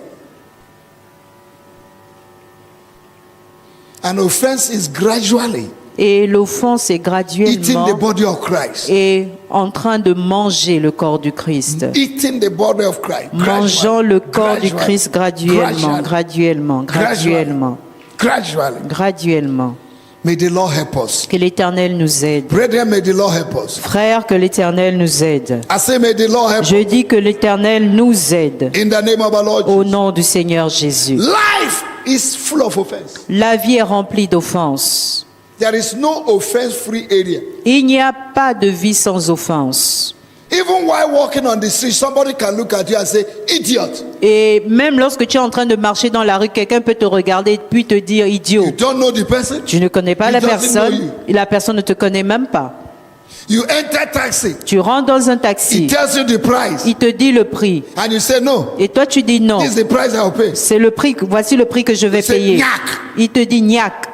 Speaker 2: An offense is gradually
Speaker 1: Et l'offense est
Speaker 2: eating the
Speaker 1: graduellement
Speaker 2: body of Christ.
Speaker 1: et en train de manger le corps du Christ.
Speaker 2: Eating the body of Christ.
Speaker 1: Mangeant le corps du
Speaker 2: Gradually.
Speaker 1: Christ graduellement. Graduellement.
Speaker 2: May the Lord help us.
Speaker 1: Que l'Éternel nous aide.
Speaker 2: Brethren, may the Lord help us.
Speaker 1: Frères, que l'Éternel nous aide.
Speaker 2: I say, may the Lord help
Speaker 1: Je dis que l'Éternel nous aide.
Speaker 2: us. In the name of our Lord
Speaker 1: Au
Speaker 2: Jesus.
Speaker 1: nom du Seigneur Jésus.
Speaker 2: Life is full of offense.
Speaker 1: La vie est remplie d'offenses.
Speaker 2: There is no offense-free area.
Speaker 1: Il n'y a pas de vie sans offense.
Speaker 2: Even while walking on the street, somebody can look at you and say, idiot.
Speaker 1: Et même lorsque tu es en train de marcher dans la rue, quelqu'un peut te regarder puis te dire idiot.
Speaker 2: You don't know the person.
Speaker 1: Tu ne connais pas
Speaker 2: He
Speaker 1: la
Speaker 2: doesn't know
Speaker 1: personne
Speaker 2: you.
Speaker 1: et la personne ne te connaît même pas.
Speaker 2: You enter taxi.
Speaker 1: Tu rentres dans un
Speaker 2: He
Speaker 1: taxi,
Speaker 2: tells you the price.
Speaker 1: il te dit le prix
Speaker 2: And you say, no,
Speaker 1: et toi tu dis non.
Speaker 2: this is the price I'll pay.
Speaker 1: C'est le prix, voici le prix que je vais
Speaker 2: C'est
Speaker 1: payer.
Speaker 2: niaque.
Speaker 1: Il te dit niaque.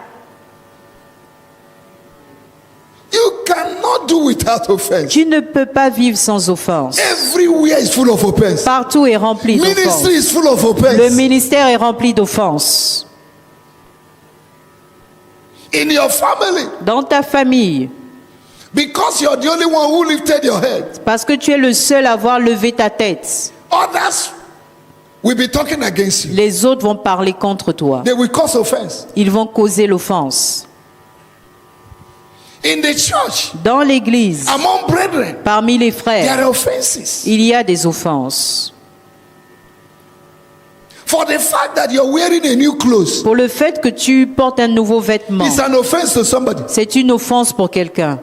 Speaker 2: You cannot do without offense.
Speaker 1: Tu ne peux pas vivre sans offense.
Speaker 2: Everywhere is full of offense.
Speaker 1: Partout est rempli d'offenses.
Speaker 2: Ministry is full of
Speaker 1: Le
Speaker 2: offense.
Speaker 1: ministère est rempli d'offenses.
Speaker 2: In your family.
Speaker 1: Dans ta famille,
Speaker 2: Because you're the only one who lifted your head.
Speaker 1: parce que tu es le seul à avoir levé ta tête,
Speaker 2: Others will be talking against you.
Speaker 1: les autres vont parler contre toi.
Speaker 2: They will cause offense.
Speaker 1: Ils vont causer l'offense.
Speaker 2: In the church,
Speaker 1: Dans l'église,
Speaker 2: among brethren,
Speaker 1: parmi les
Speaker 2: there
Speaker 1: frères,
Speaker 2: are offenses.
Speaker 1: il y a des offenses.
Speaker 2: For the fact that you're wearing a new clothes,
Speaker 1: Pour le fait que tu portes un nouveau vêtement,
Speaker 2: it's an offense to somebody.
Speaker 1: c'est une offense pour quelqu'un.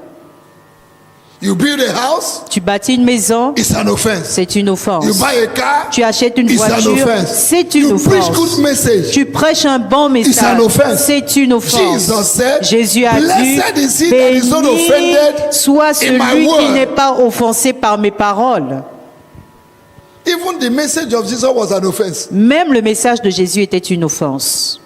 Speaker 2: You build a house,
Speaker 1: Tu bâtis une maison,
Speaker 2: it's an offense.
Speaker 1: c'est une offense.
Speaker 2: You buy a car,
Speaker 1: Tu achètes une
Speaker 2: it's an
Speaker 1: voiture,
Speaker 2: offense.
Speaker 1: c'est une
Speaker 2: You preach
Speaker 1: offense.
Speaker 2: good message.
Speaker 1: Tu prêches un bon
Speaker 2: It's an
Speaker 1: message,
Speaker 2: offense.
Speaker 1: c'est une offense.
Speaker 2: Jesus said,
Speaker 1: Jésus a dit,
Speaker 2: "Blessed is he that is not
Speaker 1: béni
Speaker 2: offended
Speaker 1: soit
Speaker 2: in my
Speaker 1: celui qui
Speaker 2: word."
Speaker 1: n'est pas offensé par mes paroles.
Speaker 2: Even the message of Jesus was an offense.
Speaker 1: Même le message de Jésus était une offense.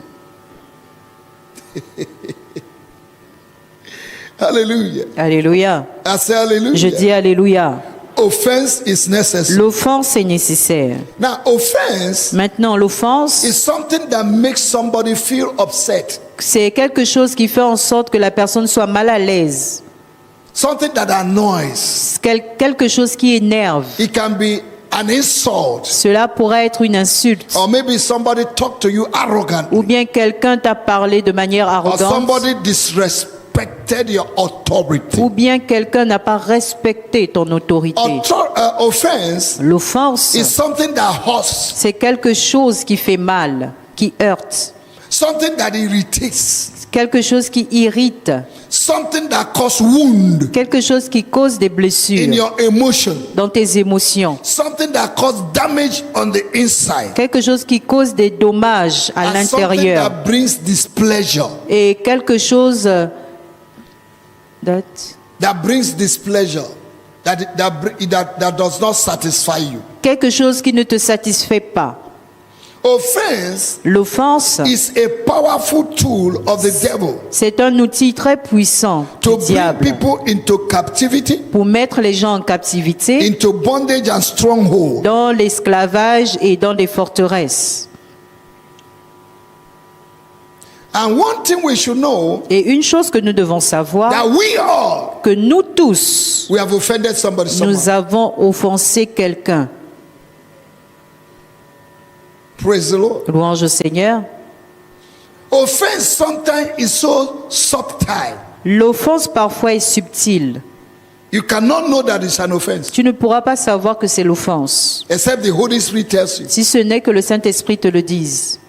Speaker 2: Hallelujah.
Speaker 1: Alléluia.
Speaker 2: I say hallelujah.
Speaker 1: Je dis Alléluia.
Speaker 2: Offense is necessary.
Speaker 1: L'offense est nécessaire.
Speaker 2: Now, offense
Speaker 1: Maintenant, l'offense,
Speaker 2: is something that makes somebody feel upset.
Speaker 1: c'est quelque chose qui fait en sorte que la personne soit mal à l'aise.
Speaker 2: Something that annoys.
Speaker 1: Quelque chose qui énerve.
Speaker 2: It can be an insult.
Speaker 1: Cela pourrait être une insulte.
Speaker 2: Or maybe somebody talked to you arrogantly.
Speaker 1: Ou bien quelqu'un t'a parlé de manière
Speaker 2: Or
Speaker 1: arrogante.
Speaker 2: somebody disrespected your authority.
Speaker 1: Ou bien quelqu'un n'a pas respecté ton autorité.
Speaker 2: Offense
Speaker 1: L'offense,
Speaker 2: is something that hurts,
Speaker 1: c'est quelque chose qui fait mal, qui heurte.
Speaker 2: something that irritates,
Speaker 1: Quelque chose qui irrite.
Speaker 2: something that causes wound
Speaker 1: Quelque chose qui cause des
Speaker 2: in
Speaker 1: blessures
Speaker 2: your emotion,
Speaker 1: dans tes émotions.
Speaker 2: something that causes damage on the inside,
Speaker 1: Quelque chose qui cause des dommages à
Speaker 2: and something
Speaker 1: l'intérieur.
Speaker 2: that brings displeasure.
Speaker 1: Et quelque chose
Speaker 2: That brings displeasure. That does not satisfy you.
Speaker 1: quelque chose qui ne te satisfait pas.
Speaker 2: Offense
Speaker 1: L'offense,
Speaker 2: is a powerful tool of the devil
Speaker 1: c'est un outil très puissant
Speaker 2: to
Speaker 1: du
Speaker 2: bring
Speaker 1: diable
Speaker 2: people into captivity,
Speaker 1: pour mettre les gens en captivité,
Speaker 2: into bondage and stronghold.
Speaker 1: dans l'esclavage et dans des forteresses.
Speaker 2: And one thing we should know,
Speaker 1: Et une chose que nous devons savoir,
Speaker 2: that we all,
Speaker 1: que nous tous,
Speaker 2: we have offended somebody somewhere.
Speaker 1: nous avons offensé quelqu'un.
Speaker 2: Praise the Lord.
Speaker 1: Louange au Seigneur.
Speaker 2: Offense sometimes is so subtle.
Speaker 1: L'offense parfois est subtile.
Speaker 2: You cannot know that it's an offense
Speaker 1: Tu ne pourras pas savoir que c'est l'offense,
Speaker 2: except the Holy Spirit tells you.
Speaker 1: si ce n'est que le Saint-Esprit te le dise.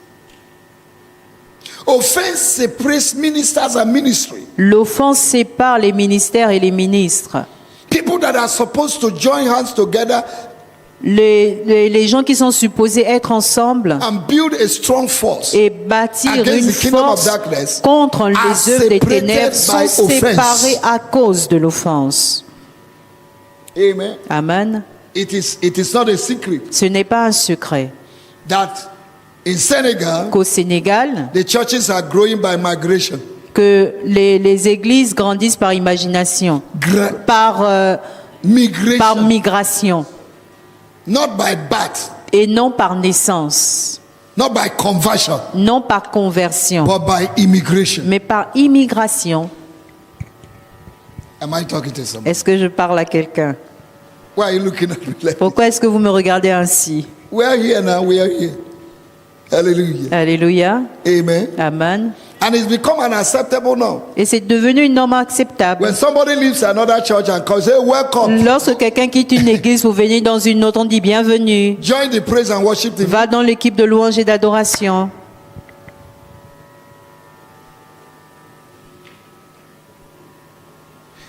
Speaker 2: Offense separates ministers and ministry.
Speaker 1: L'offense sépare les ministères et les ministres.
Speaker 2: People that are supposed to join hands together
Speaker 1: Les gens qui sont supposés être ensemble
Speaker 2: and build a strong force
Speaker 1: et bâtir
Speaker 2: against
Speaker 1: une
Speaker 2: the kingdom of
Speaker 1: force
Speaker 2: darkness
Speaker 1: contre
Speaker 2: are
Speaker 1: les œuvres des
Speaker 2: separated
Speaker 1: ténèbres sont
Speaker 2: by offense.
Speaker 1: séparés à cause de l'offense.
Speaker 2: Amen.
Speaker 1: Amen.
Speaker 2: It is not a secret
Speaker 1: Ce n'est pas un secret
Speaker 2: that in Senegal
Speaker 1: qu'au Sénégal,
Speaker 2: the churches are growing by migration.
Speaker 1: que les églises grandissent par imagination, par
Speaker 2: Migration,
Speaker 1: migration
Speaker 2: not by birth,
Speaker 1: et non par naissance,
Speaker 2: not by conversion,
Speaker 1: non par conversion,
Speaker 2: but by immigration.
Speaker 1: mais par immigration.
Speaker 2: Am I talking to somebody?
Speaker 1: Est-ce que je parle à quelqu'un?
Speaker 2: Why are you looking at me like
Speaker 1: Pourquoi est-ce que vous me regardez ainsi?
Speaker 2: we are here now? We are here. Hallelujah.
Speaker 1: Alléluia.
Speaker 2: Amen.
Speaker 1: Amen.
Speaker 2: And it's become unacceptable now.
Speaker 1: Et c'est devenu une norme acceptable.
Speaker 2: When somebody leaves another church and comes, say welcome.
Speaker 1: Lorsque quelqu'un quitte une église pour venir dans une autre, on dit bienvenue.
Speaker 2: Join the praise and worship team.
Speaker 1: Va dans l'équipe de louange et d'adoration.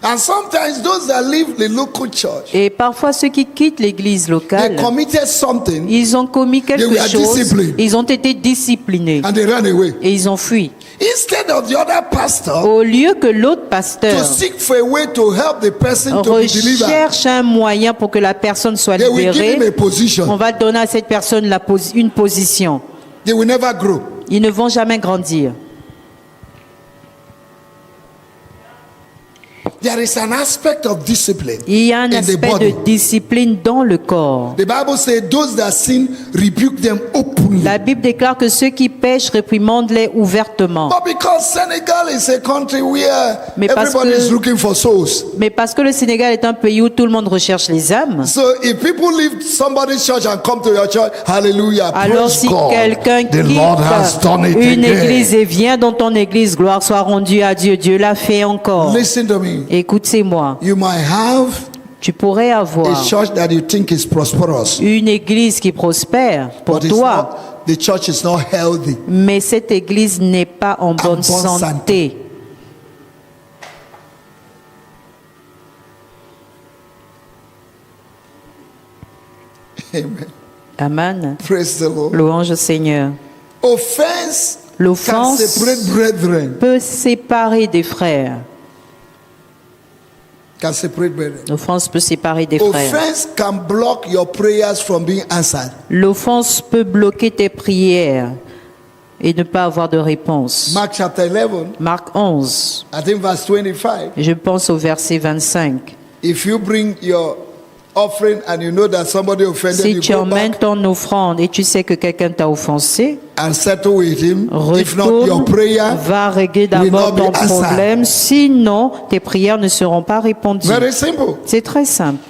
Speaker 2: And sometimes those that leave the local church,
Speaker 1: Et parfois, ceux qui quittent l'église
Speaker 2: they
Speaker 1: locale,
Speaker 2: committed something
Speaker 1: ils ont commis quelque
Speaker 2: were
Speaker 1: chose,
Speaker 2: disciplined.
Speaker 1: ils ont été disciplinés
Speaker 2: and they ran away.
Speaker 1: et ils ont fui.
Speaker 2: Instead of the other pastor
Speaker 1: Au lieu que l'autre
Speaker 2: to
Speaker 1: pasteur
Speaker 2: seek for a way to help the person to be delivered,
Speaker 1: recherche un moyen pour que la personne soit
Speaker 2: they will give him
Speaker 1: libérée,
Speaker 2: a position.
Speaker 1: on va donner à cette personne une position.
Speaker 2: They will never grow.
Speaker 1: Ils ne vont jamais grandir.
Speaker 2: There is an aspect of discipline
Speaker 1: Il y a un
Speaker 2: in the
Speaker 1: aspect
Speaker 2: body.
Speaker 1: de discipline dans le corps.
Speaker 2: The Bible says those that sin rebuke them openly.
Speaker 1: La Bible déclare que ceux qui pêchent réprimandent-les ouvertement.
Speaker 2: But because Senegal is a country where
Speaker 1: Mais parce
Speaker 2: everybody
Speaker 1: que-
Speaker 2: is looking for souls.
Speaker 1: Mais parce que le Sénégal est un pays où tout le monde recherche les âmes,
Speaker 2: So if people leave somebody's church and come to your church, hallelujah,
Speaker 1: alors
Speaker 2: praise
Speaker 1: si
Speaker 2: God.
Speaker 1: quelqu'un
Speaker 2: The Lord has
Speaker 1: quitte
Speaker 2: done it
Speaker 1: une
Speaker 2: again.
Speaker 1: église et vient dans ton église, gloire soit rendue à Dieu, Dieu l'a fait encore.
Speaker 2: Listen to me.
Speaker 1: Écoutez-moi,
Speaker 2: You might have
Speaker 1: tu pourrais
Speaker 2: a
Speaker 1: avoir
Speaker 2: church that you think is prosperous,
Speaker 1: une église qui prospère pour
Speaker 2: but it's
Speaker 1: toi,
Speaker 2: not, the church is not healthy.
Speaker 1: mais cette église n'est pas en bonne
Speaker 2: bonne
Speaker 1: santé.
Speaker 2: Amen.
Speaker 1: Amen.
Speaker 2: Praise the Lord.
Speaker 1: Louange au Seigneur.
Speaker 2: Offense can
Speaker 1: L'offense
Speaker 2: separate brethren.
Speaker 1: peut séparer des frères.
Speaker 2: Can separate brethren.
Speaker 1: L'offense peut séparer des frères.
Speaker 2: Offense can block your prayers from being answered.
Speaker 1: L'offense peut bloquer tes prières et ne pas avoir de réponse.
Speaker 2: Mark chapter 11,
Speaker 1: Marc 11,
Speaker 2: I think verse 25.
Speaker 1: je pense au verset 25.
Speaker 2: If you bring your offering and you know that somebody offended
Speaker 1: Si
Speaker 2: you,
Speaker 1: tu
Speaker 2: go
Speaker 1: emmènes
Speaker 2: back
Speaker 1: ton offrande et tu sais que quelqu'un t'a offensé,
Speaker 2: and settle with him. If not, your
Speaker 1: retourne,
Speaker 2: prayer
Speaker 1: va régler
Speaker 2: will
Speaker 1: d'abord
Speaker 2: not be
Speaker 1: ton
Speaker 2: answered.
Speaker 1: problème, sinon tes prières ne seront pas répondues.
Speaker 2: Very simple.
Speaker 1: C'est très simple,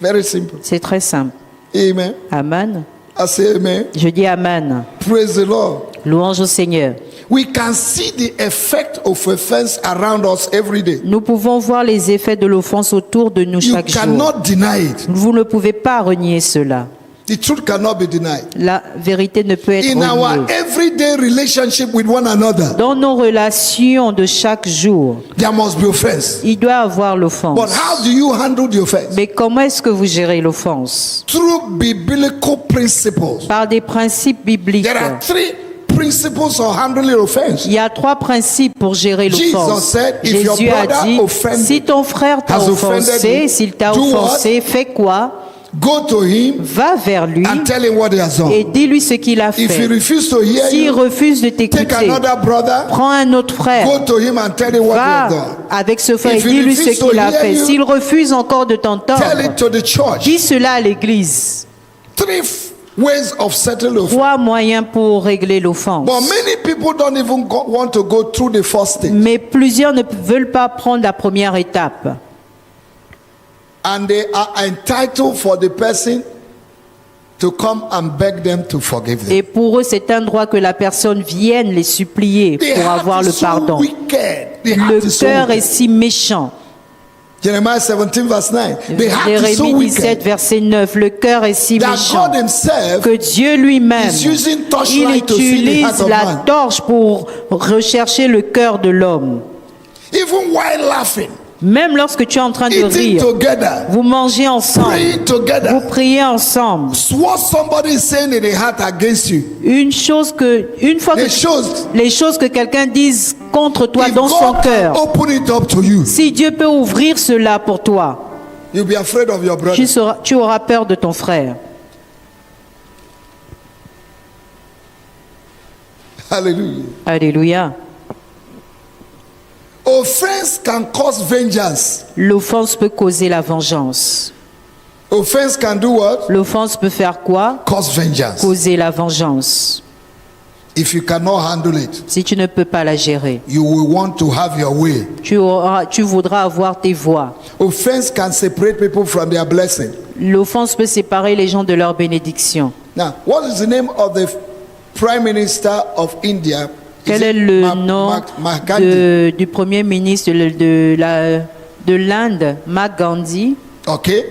Speaker 2: Very simple.
Speaker 1: c'est très simple.
Speaker 2: Amen.
Speaker 1: Amen.
Speaker 2: I say amen.
Speaker 1: Je dis Amen.
Speaker 2: Praise the Lord.
Speaker 1: Louange au Seigneur.
Speaker 2: We can see the effect of offense around us every day.
Speaker 1: Nous pouvons voir les effets de l'offense autour de nous
Speaker 2: You
Speaker 1: chaque jour.
Speaker 2: cannot deny it.
Speaker 1: Vous ne pouvez pas renier cela.
Speaker 2: The truth cannot be denied.
Speaker 1: La vérité ne peut être
Speaker 2: In our
Speaker 1: reniée.
Speaker 2: everyday relationship with one another,
Speaker 1: Dans nos relations de chaque jour,
Speaker 2: there must be offense.
Speaker 1: il doit avoir
Speaker 2: But
Speaker 1: l'offense.
Speaker 2: how do you handle the offense?
Speaker 1: Mais comment est-ce que vous gérez l'offense?
Speaker 2: Through biblical principles.
Speaker 1: Par des principes bibliques.
Speaker 2: There are three principles of handling offense.
Speaker 1: Il y a 3 principes pour gérer
Speaker 2: Jesus
Speaker 1: l'offense.
Speaker 2: said, if your
Speaker 1: Jésus a
Speaker 2: brother
Speaker 1: dit,
Speaker 2: offended-
Speaker 1: si ton frère t'a
Speaker 2: has offended
Speaker 1: offensé,
Speaker 2: you,
Speaker 1: s'il t'a
Speaker 2: do
Speaker 1: offensé, fais quoi?
Speaker 2: Go to him
Speaker 1: Va vers lui
Speaker 2: and tell him what he has
Speaker 1: et
Speaker 2: done.
Speaker 1: dis-lui ce qu'il a
Speaker 2: If he
Speaker 1: fait.
Speaker 2: refuses to hear
Speaker 1: S'il
Speaker 2: you,
Speaker 1: refuse de
Speaker 2: take
Speaker 1: t'écouter,
Speaker 2: another brother,
Speaker 1: prends un autre frère.
Speaker 2: go to him and tell him what he has
Speaker 1: Va
Speaker 2: done.
Speaker 1: avec ce frère et
Speaker 2: If he
Speaker 1: dis-lui ce
Speaker 2: refuses to
Speaker 1: qu'il a
Speaker 2: hear
Speaker 1: fait.
Speaker 2: you,
Speaker 1: S'il refuse encore de
Speaker 2: Tell
Speaker 1: t'entendre,
Speaker 2: it to the church.
Speaker 1: dis cela à l'église.
Speaker 2: Three ways of settling offense.
Speaker 1: 3 moyens pour régler l'offense.
Speaker 2: But many people don't even want to go through the first stage.
Speaker 1: Mais plusieurs ne veulent pas prendre la première étape.
Speaker 2: And they are entitled for the person to come and beg them to forgive them.
Speaker 1: Et pour eux, c'est un droit que la personne vienne les supplier
Speaker 2: The
Speaker 1: pour
Speaker 2: heart
Speaker 1: avoir
Speaker 2: is
Speaker 1: le
Speaker 2: so
Speaker 1: pardon.
Speaker 2: wicked. The heart
Speaker 1: Le
Speaker 2: is so
Speaker 1: cœur est
Speaker 2: wicked.
Speaker 1: si méchant.
Speaker 2: Jeremiah 17 verse 9. The heart is so
Speaker 1: Jérémie 17,
Speaker 2: wicked
Speaker 1: verset 9. Le cœur est si
Speaker 2: that
Speaker 1: méchant
Speaker 2: God himself
Speaker 1: que Dieu lui-même,
Speaker 2: is using
Speaker 1: il
Speaker 2: torchlight to see the heart
Speaker 1: utilise
Speaker 2: of
Speaker 1: la
Speaker 2: man.
Speaker 1: torche pour rechercher le cœur de l'homme.
Speaker 2: Even while laughing,
Speaker 1: Même lorsque tu es en train de
Speaker 2: eating
Speaker 1: rire,
Speaker 2: together,
Speaker 1: vous mangez ensemble,
Speaker 2: praying
Speaker 1: vous
Speaker 2: together.
Speaker 1: priez ensemble.
Speaker 2: What somebody is saying in the heart against you,
Speaker 1: Une fois
Speaker 2: it
Speaker 1: que
Speaker 2: shows.
Speaker 1: les choses que quelqu'un dise contre toi
Speaker 2: If
Speaker 1: dans son
Speaker 2: God can
Speaker 1: cœur,
Speaker 2: open it up to you,
Speaker 1: si Dieu peut ouvrir cela pour toi,
Speaker 2: you'll be afraid of your brother.
Speaker 1: tu auras peur de ton frère.
Speaker 2: Hallelujah.
Speaker 1: Alléluia.
Speaker 2: Offense can cause vengeance.
Speaker 1: L'offense peut causer la vengeance.
Speaker 2: Offense can do what?
Speaker 1: L'offense peut faire quoi?
Speaker 2: Cause vengeance.
Speaker 1: Causer la vengeance.
Speaker 2: If you cannot handle it,
Speaker 1: Si tu ne peux pas la gérer,
Speaker 2: you will want to have your way.
Speaker 1: tu voudras avoir tes voies.
Speaker 2: Offense can separate people from their blessing.
Speaker 1: L'offense peut séparer les gens de leur bénédiction.
Speaker 2: Now, what is the name of the Prime Minister of India? Is
Speaker 1: Quel est
Speaker 2: it
Speaker 1: le nom
Speaker 2: Mahatma Gandhi?
Speaker 1: du premier ministre de l'Inde, Mahatma Gandhi?
Speaker 2: Okay.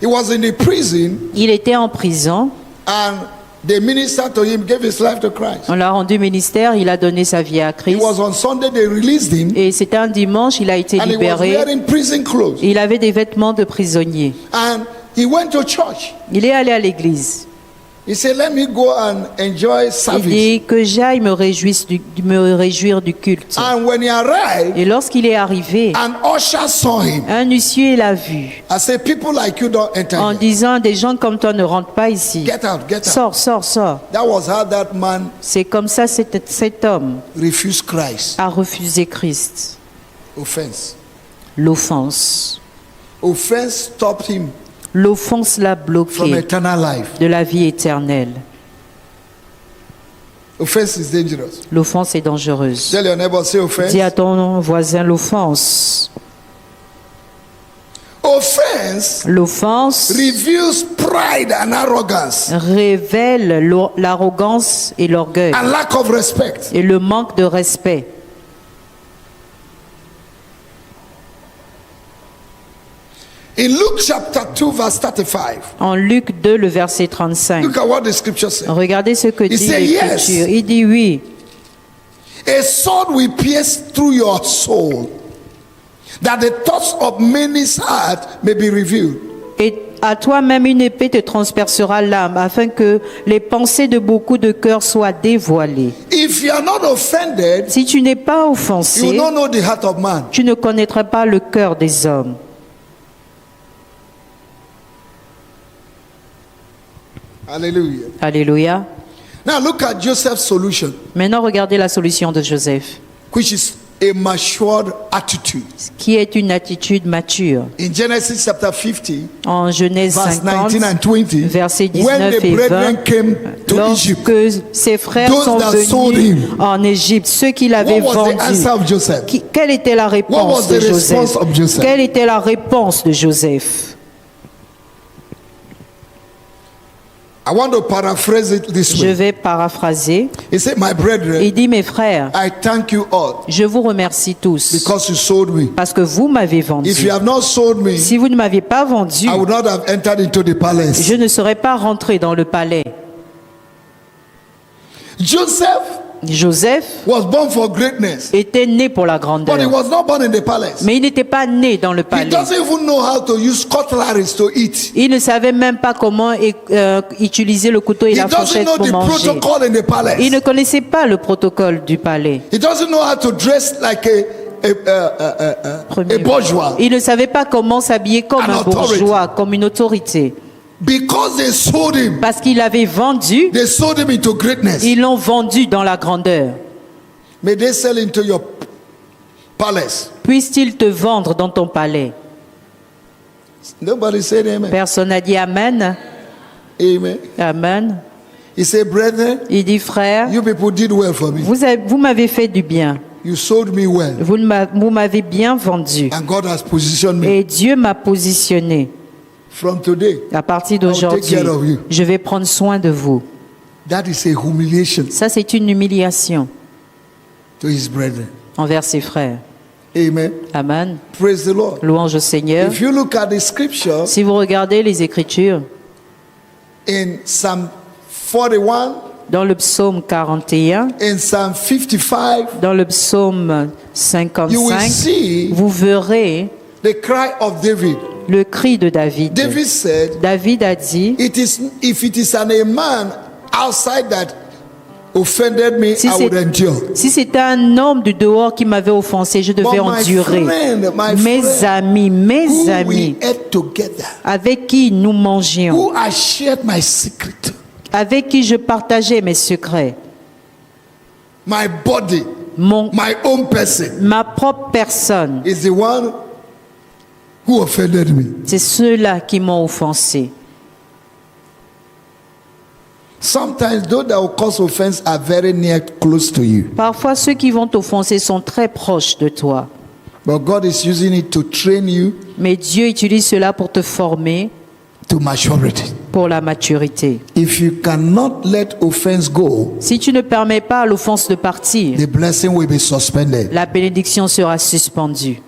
Speaker 2: He was in the prison
Speaker 1: Il était en prison
Speaker 2: and They ministered to him, gave his life to Christ.
Speaker 1: On l'a rendu ministère, il a donné sa vie à
Speaker 2: It
Speaker 1: Christ.
Speaker 2: was on Sunday they released him,
Speaker 1: Et c'était un dimanche, il a été
Speaker 2: and he was
Speaker 1: libéré.
Speaker 2: wearing prison clothes.
Speaker 1: Il avait des vêtements de prisonnier.
Speaker 2: And he went to church.
Speaker 1: Il est allé à l'église.
Speaker 2: He said, "Let me go and enjoy
Speaker 1: Il
Speaker 2: service."
Speaker 1: dit que j'aille me réjouir du culte.
Speaker 2: And when he arrived,
Speaker 1: Et lorsqu'il est arrivé,
Speaker 2: an usher saw him.
Speaker 1: un huissier l'a vu
Speaker 2: I said, "People like you don't enter
Speaker 1: en
Speaker 2: here.
Speaker 1: disant des gens comme toi ne rentrent pas ici.
Speaker 2: Get out, get out."
Speaker 1: Sors, sors, sors.
Speaker 2: That was how that man
Speaker 1: C'est comme ça cet homme
Speaker 2: refused Christ.
Speaker 1: a refusé Christ.
Speaker 2: Offense.
Speaker 1: L'offense.
Speaker 2: Offense stopped him
Speaker 1: L'offense l'a
Speaker 2: from
Speaker 1: bloqué
Speaker 2: eternal life.
Speaker 1: de la vie éternelle.
Speaker 2: Offense is dangerous.
Speaker 1: L'offense est dangereuse.
Speaker 2: Tell your neighbor, say offense.
Speaker 1: Dis à ton voisin l'offense.
Speaker 2: Offense
Speaker 1: L'offense
Speaker 2: reveals pride and arrogance
Speaker 1: révèle l'arrogance et l'orgueil
Speaker 2: and lack of respect.
Speaker 1: et le manque de respect.
Speaker 2: In Luke chapter 2, verse 35,
Speaker 1: En Luc 2, le verset 35.
Speaker 2: look at what the scripture says.
Speaker 1: Regardez ce que dit
Speaker 2: said
Speaker 1: l'Écriture.
Speaker 2: yes.
Speaker 1: Il dit oui.
Speaker 2: A sword will pierce through your soul, that the thoughts of many's heart may be revealed.
Speaker 1: Et à toi-même une épée te transpercera l'âme, afin que les pensées de beaucoup de cœurs soient dévoilées.
Speaker 2: If you are not offended,
Speaker 1: Si tu n'es pas
Speaker 2: you will
Speaker 1: offensé,
Speaker 2: not know the heart of man.
Speaker 1: tu ne connaîtras pas le cœur des hommes.
Speaker 2: Hallelujah.
Speaker 1: Alléluia.
Speaker 2: Now look at Joseph's solution,
Speaker 1: Maintenant, regardez la solution de Joseph,
Speaker 2: which is a matured attitude.
Speaker 1: qui est une attitude mature.
Speaker 2: In Genesis chapter 50,
Speaker 1: En Genèse
Speaker 2: verse
Speaker 1: 50,
Speaker 2: 19 and 20,
Speaker 1: versets
Speaker 2: when
Speaker 1: 19
Speaker 2: the
Speaker 1: et 20,
Speaker 2: brethren came to Egypt,
Speaker 1: lorsque ses frères
Speaker 2: those
Speaker 1: sont
Speaker 2: that sold
Speaker 1: venus
Speaker 2: him,
Speaker 1: en Égypte, ceux qui l'avaient
Speaker 2: what was the answer
Speaker 1: vendu,
Speaker 2: of Joseph?
Speaker 1: quelle était la
Speaker 2: What
Speaker 1: réponse
Speaker 2: was
Speaker 1: de
Speaker 2: the response
Speaker 1: Joseph?
Speaker 2: of Joseph?
Speaker 1: Quelle était la réponse de Joseph?
Speaker 2: I want to paraphrase it this
Speaker 1: Je
Speaker 2: way.
Speaker 1: vais paraphraser.
Speaker 2: He said, "My brethren,
Speaker 1: Il dit, mes frères,
Speaker 2: I thank you all
Speaker 1: je vous remercie tous
Speaker 2: because you sold me.
Speaker 1: parce que vous m'avez vendu.
Speaker 2: If you have not sold me,
Speaker 1: Si vous ne m'aviez pas vendu,
Speaker 2: I would not have entered into the palace."
Speaker 1: je ne serais pas rentré dans le palais. Joseph
Speaker 2: was born for greatness,
Speaker 1: était né pour la
Speaker 2: but he
Speaker 1: grandeur,
Speaker 2: was not born in the palace.
Speaker 1: mais il n'était pas né dans le
Speaker 2: He
Speaker 1: palais.
Speaker 2: doesn't even know how to use cutleries to eat.
Speaker 1: Il ne savait même pas comment utiliser le couteau et
Speaker 2: He
Speaker 1: la
Speaker 2: doesn't
Speaker 1: fourchette
Speaker 2: know
Speaker 1: pour
Speaker 2: the
Speaker 1: manger.
Speaker 2: protocol in the palace.
Speaker 1: Il ne connaissait pas le protocole du palais.
Speaker 2: He doesn't know how to dress like a bourgeois.
Speaker 1: Il ne savait pas comment s'habiller comme
Speaker 2: An
Speaker 1: un
Speaker 2: authority.
Speaker 1: bourgeois, comme une autorité.
Speaker 2: Because they sold him.
Speaker 1: Parce qu'il avait vendu,
Speaker 2: They sold him into greatness.
Speaker 1: ils l'ont vendu dans la grandeur.
Speaker 2: May they sell into your palace.
Speaker 1: Puisse-t-il te vendre dans ton palais?
Speaker 2: Nobody said amen.
Speaker 1: Personne n'a dit Amen.
Speaker 2: Amen.
Speaker 1: Amen.
Speaker 2: He said, "Brethren,
Speaker 1: Il dit, frère,
Speaker 2: you people did well for me.
Speaker 1: vous m'avez fait du bien.
Speaker 2: You sold me well.
Speaker 1: Vous m'avez bien vendu.
Speaker 2: And God has positioned me.
Speaker 1: Et Dieu m'a positionné.
Speaker 2: From today,
Speaker 1: À partir
Speaker 2: take
Speaker 1: d'aujourd'hui,
Speaker 2: care of you."
Speaker 1: je vais prendre soin de vous.
Speaker 2: That is a humiliation
Speaker 1: Ça, c'est une humiliation
Speaker 2: to his brethren.
Speaker 1: envers ses frères.
Speaker 2: Amen.
Speaker 1: Amen.
Speaker 2: Praise the Lord.
Speaker 1: Louange au Seigneur.
Speaker 2: If you look at the scripture
Speaker 1: Si vous regardez les Écritures,
Speaker 2: in Psalm 41,
Speaker 1: dans le psaume 41,
Speaker 2: in Psalm 55,
Speaker 1: dans le psaume
Speaker 2: you will
Speaker 1: 55,
Speaker 2: see
Speaker 1: vous verrez
Speaker 2: the cry of David.
Speaker 1: le cri de David.
Speaker 2: David said,
Speaker 1: David a dit,
Speaker 2: if it is a man outside that offended me,
Speaker 1: Si
Speaker 2: I
Speaker 1: c'est-
Speaker 2: would endure.
Speaker 1: si c'était un homme du dehors qui m'avait offensé, je devais
Speaker 2: But my
Speaker 1: endurer.
Speaker 2: friend,
Speaker 1: Mes amis,
Speaker 2: who
Speaker 1: mes
Speaker 2: we
Speaker 1: amis,
Speaker 2: ate together,
Speaker 1: avec qui nous mangions,
Speaker 2: who I shared my secret,
Speaker 1: avec qui je partageais mes secrets,
Speaker 2: my body, my own person,
Speaker 1: ma propre personne,
Speaker 2: is the one who offended me.
Speaker 1: c'est ceux-là qui m'ont offensé.
Speaker 2: Sometimes those that will cause offense are very near, close to you.
Speaker 1: Parfois, ceux qui vont t'offenser sont très proches de toi.
Speaker 2: But God is using it to train you
Speaker 1: Mais Dieu utilise cela pour te former
Speaker 2: to maturity.
Speaker 1: pour la maturité.
Speaker 2: If you cannot let offense go,
Speaker 1: Si tu ne permets pas à l'offense de partir,
Speaker 2: the blessing will be suspended.
Speaker 1: la bénédiction sera suspendue.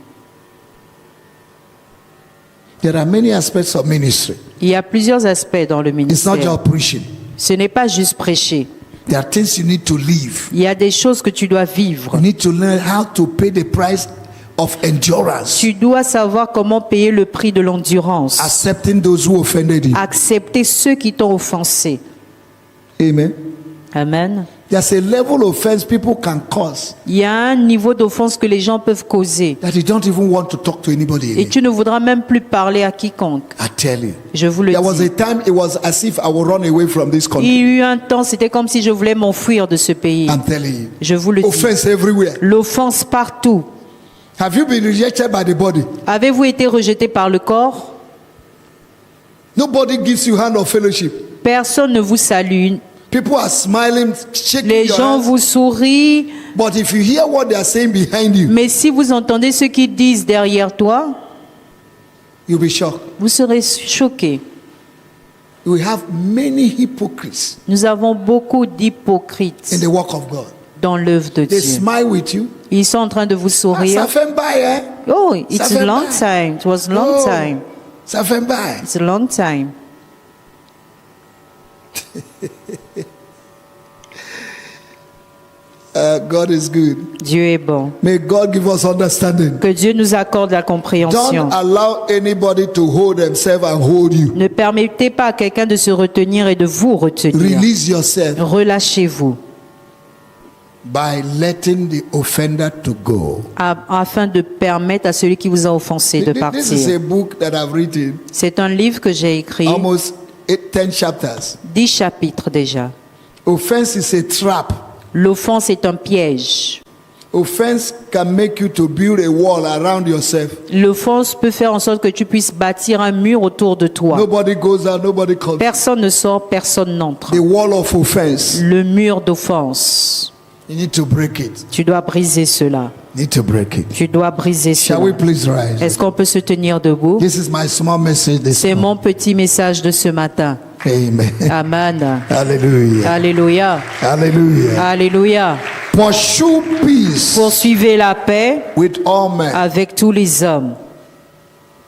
Speaker 2: There are many aspects of ministry.
Speaker 1: Il y a plusieurs aspects dans le
Speaker 2: It's not
Speaker 1: ministère.
Speaker 2: just preaching.
Speaker 1: Ce n'est pas juste prêcher.
Speaker 2: There are things you need to live.
Speaker 1: Il y a des choses que tu dois vivre.
Speaker 2: You need to learn how to pay the price of endurance.
Speaker 1: Tu dois savoir comment payer le prix de l'endurance.
Speaker 2: Accepting those who offended you.
Speaker 1: Accepter ceux qui t'ont offensé.
Speaker 2: Amen.
Speaker 1: Amen.
Speaker 2: There's a level of offense people can cause
Speaker 1: Il y a un niveau d'offense que les gens peuvent causer.
Speaker 2: that you don't even want to talk to anybody
Speaker 1: Et
Speaker 2: again.
Speaker 1: tu ne voudras même plus parler à quiconque.
Speaker 2: I tell you.
Speaker 1: Je vous le
Speaker 2: There was
Speaker 1: dis.
Speaker 2: a time it was as if I would run away from this
Speaker 1: Il
Speaker 2: country.
Speaker 1: y a eu un temps, c'était comme si je voulais m'enfuir de ce pays.
Speaker 2: I'm telling you.
Speaker 1: Je vous le dis.
Speaker 2: Offense everywhere.
Speaker 1: L'offense partout.
Speaker 2: Have you been rejected by the body?
Speaker 1: Avez-vous été rejeté par le corps?
Speaker 2: Nobody gives you hand of fellowship.
Speaker 1: Personne ne vous salue.
Speaker 2: People are smiling, shaking
Speaker 1: Les
Speaker 2: your
Speaker 1: gens
Speaker 2: hands.
Speaker 1: vous sourient.
Speaker 2: But if you hear what they are saying behind you,
Speaker 1: Mais si vous entendez ce qu'ils disent derrière toi,
Speaker 2: you'll be shocked.
Speaker 1: vous serez choqué.
Speaker 2: We have many hypocrites
Speaker 1: Nous avons beaucoup
Speaker 2: in
Speaker 1: d'hypocrites
Speaker 2: the work of God.
Speaker 1: dans l'œuvre de
Speaker 2: They
Speaker 1: Dieu.
Speaker 2: smile with you.
Speaker 1: Ils sont en train de vous
Speaker 2: Ça
Speaker 1: sourire.
Speaker 2: fait pas, hein?
Speaker 1: Oh, it's
Speaker 2: Ça fait
Speaker 1: a long
Speaker 2: mal.
Speaker 1: time. It was a long
Speaker 2: Oh,
Speaker 1: time.
Speaker 2: Ça fait pas.
Speaker 1: It's a long time.
Speaker 2: God is good.
Speaker 1: Dieu est bon.
Speaker 2: May God give us understanding.
Speaker 1: Que Dieu nous accorde la compréhension.
Speaker 2: Don't allow anybody to hold themselves and hold you.
Speaker 1: Ne permettez pas à quelqu'un de se retenir et de vous retenir.
Speaker 2: Release yourself
Speaker 1: Relâchez-vous
Speaker 2: by letting the offender to go.
Speaker 1: afin de permettre à celui qui vous a offensé de
Speaker 2: This is
Speaker 1: partir.
Speaker 2: a book that I've written,
Speaker 1: C'est un livre que j'ai écrit,
Speaker 2: almost 10 chapters.
Speaker 1: 10 chapitres déjà.
Speaker 2: Offense is a trap.
Speaker 1: L'offense est un piège.
Speaker 2: Offense can make you to build a wall around yourself.
Speaker 1: L'offense peut faire en sorte que tu puisses bâtir un mur autour de toi.
Speaker 2: Nobody goes out, nobody comes.
Speaker 1: Personne ne sort, personne n'entre.
Speaker 2: The wall of offense.
Speaker 1: Le mur d'offense.
Speaker 2: You need to break it.
Speaker 1: Tu dois briser cela.
Speaker 2: You need to break it.
Speaker 1: Tu dois briser
Speaker 2: Shall we
Speaker 1: cela.
Speaker 2: please rise?
Speaker 1: Est-ce qu'on peut se tenir debout?
Speaker 2: This is my small message this
Speaker 1: C'est
Speaker 2: morning.
Speaker 1: mon petit message de ce matin.
Speaker 2: Amen.
Speaker 1: Amen.
Speaker 2: Hallelujah.
Speaker 1: Alléluia.
Speaker 2: Hallelujah.
Speaker 1: Alléluia.
Speaker 2: Pursue peace
Speaker 1: Poursuivez la paix
Speaker 2: with all men
Speaker 1: avec tous les hommes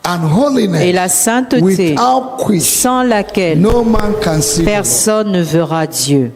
Speaker 2: and
Speaker 1: et
Speaker 2: holiness,
Speaker 1: la sainteté
Speaker 2: without which
Speaker 1: sans laquelle
Speaker 2: no man can see the Lord.
Speaker 1: personne ne verra Dieu.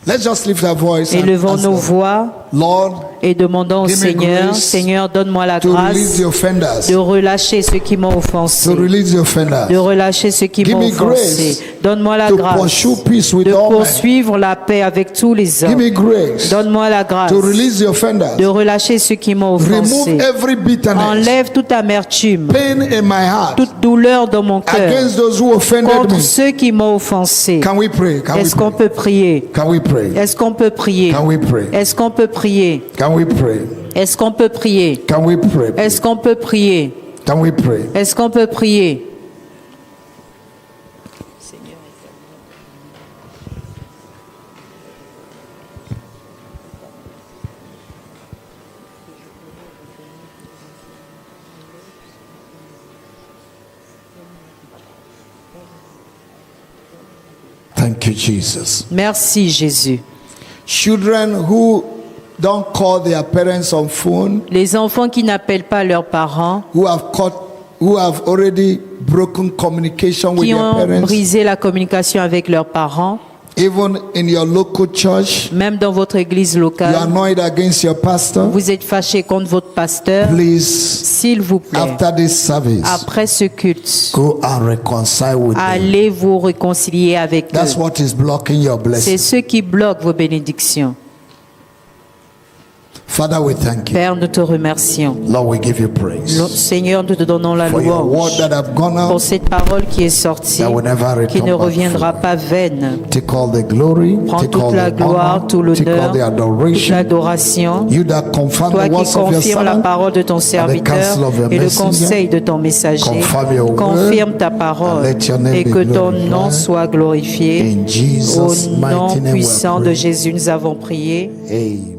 Speaker 2: Let's just lift our voice and
Speaker 1: Élevons
Speaker 2: ask
Speaker 1: nos
Speaker 2: God,
Speaker 1: voix
Speaker 2: Lord,
Speaker 1: et demandons au
Speaker 2: Give me
Speaker 1: Seigneur,
Speaker 2: grace
Speaker 1: Seigneur, donne-moi la
Speaker 2: to release
Speaker 1: grâce
Speaker 2: the offenders.
Speaker 1: de relâcher ceux qui m'ont
Speaker 2: To
Speaker 1: offensé,
Speaker 2: release the offenders.
Speaker 1: de relâcher ceux qui
Speaker 2: Give
Speaker 1: m'ont
Speaker 2: me
Speaker 1: offensé.
Speaker 2: grace
Speaker 1: Donne-moi la
Speaker 2: to
Speaker 1: grâce
Speaker 2: pursue peace with
Speaker 1: de
Speaker 2: all men.
Speaker 1: poursuivre la paix avec tous les
Speaker 2: Give
Speaker 1: hommes.
Speaker 2: me grace
Speaker 1: Donne-moi la grâce
Speaker 2: to release the offenders.
Speaker 1: de relâcher ceux qui m'ont offensé.
Speaker 2: Remove every bitterness,
Speaker 1: Enlève toute amertume,
Speaker 2: pain in my heart
Speaker 1: toute douleur dans mon cœur
Speaker 2: against those who offended
Speaker 1: contre
Speaker 2: me.
Speaker 1: ceux qui m'ont offensé.
Speaker 2: Can we pray? Can we
Speaker 1: Est-ce qu'on
Speaker 2: pray?
Speaker 1: peut prier?
Speaker 2: Can we pray?
Speaker 1: Est-ce qu'on peut prier?
Speaker 2: Can we pray?
Speaker 1: Est-ce qu'on peut prier?
Speaker 2: Can we pray?
Speaker 1: Est-ce qu'on peut prier?
Speaker 2: Can we pray?
Speaker 1: Est-ce qu'on peut prier?
Speaker 2: Can we pray?
Speaker 1: Est-ce qu'on peut prier?
Speaker 2: Thank you, Jesus.
Speaker 1: Merci Jésus.
Speaker 2: Children who don't call their parents on phone,
Speaker 1: Les enfants qui n'appellent pas leurs parents,
Speaker 2: who have already broken communication with
Speaker 1: qui
Speaker 2: their
Speaker 1: ont
Speaker 2: parents,
Speaker 1: brisé la communication avec leurs parents,
Speaker 2: even in your local church,
Speaker 1: même dans votre église
Speaker 2: you are
Speaker 1: locale,
Speaker 2: annoyed against your pastor,
Speaker 1: vous êtes fâché contre votre pasteur,
Speaker 2: please,
Speaker 1: s'il vous plaît,
Speaker 2: after this service,
Speaker 1: après ce culte,
Speaker 2: go and reconcile with them.
Speaker 1: allez vous réconcilier avec
Speaker 2: That's
Speaker 1: eux.
Speaker 2: what is blocking your
Speaker 1: C'est
Speaker 2: blessing.
Speaker 1: ce qui bloque vos bénédictions.
Speaker 2: Father, we thank you.
Speaker 1: Père, nous te remercions.
Speaker 2: Lord, we give you praise
Speaker 1: Seigneur, nous te donnons la
Speaker 2: for your word
Speaker 1: louange
Speaker 2: that have gone
Speaker 1: pour
Speaker 2: out,
Speaker 1: cette parole qui est sortie,
Speaker 2: that will never
Speaker 1: qui
Speaker 2: return
Speaker 1: ne
Speaker 2: back
Speaker 1: reviendra
Speaker 2: void.
Speaker 1: pas vaine.
Speaker 2: Take all the glory,
Speaker 1: Prends
Speaker 2: take all
Speaker 1: toute la
Speaker 2: the
Speaker 1: gloire,
Speaker 2: honor,
Speaker 1: tout
Speaker 2: take all
Speaker 1: l'honneur,
Speaker 2: the
Speaker 1: toute
Speaker 2: adoration.
Speaker 1: l'adoration.
Speaker 2: You that confirm
Speaker 1: Toi
Speaker 2: the
Speaker 1: qui
Speaker 2: words of your
Speaker 1: confirme la
Speaker 2: servant,
Speaker 1: parole de ton serviteur
Speaker 2: counsel of your
Speaker 1: et le
Speaker 2: messenger,
Speaker 1: conseil de ton messager,
Speaker 2: confirm your word,
Speaker 1: confirme ta
Speaker 2: and
Speaker 1: parole
Speaker 2: let your name
Speaker 1: et
Speaker 2: be
Speaker 1: que ton
Speaker 2: glorified.
Speaker 1: nom soit glorifié.
Speaker 2: In Jesus'
Speaker 1: Au
Speaker 2: mighty
Speaker 1: nom
Speaker 2: name we
Speaker 1: puissant
Speaker 2: are
Speaker 1: de
Speaker 2: praying.
Speaker 1: Jésus, nous avons prié.
Speaker 2: Amen.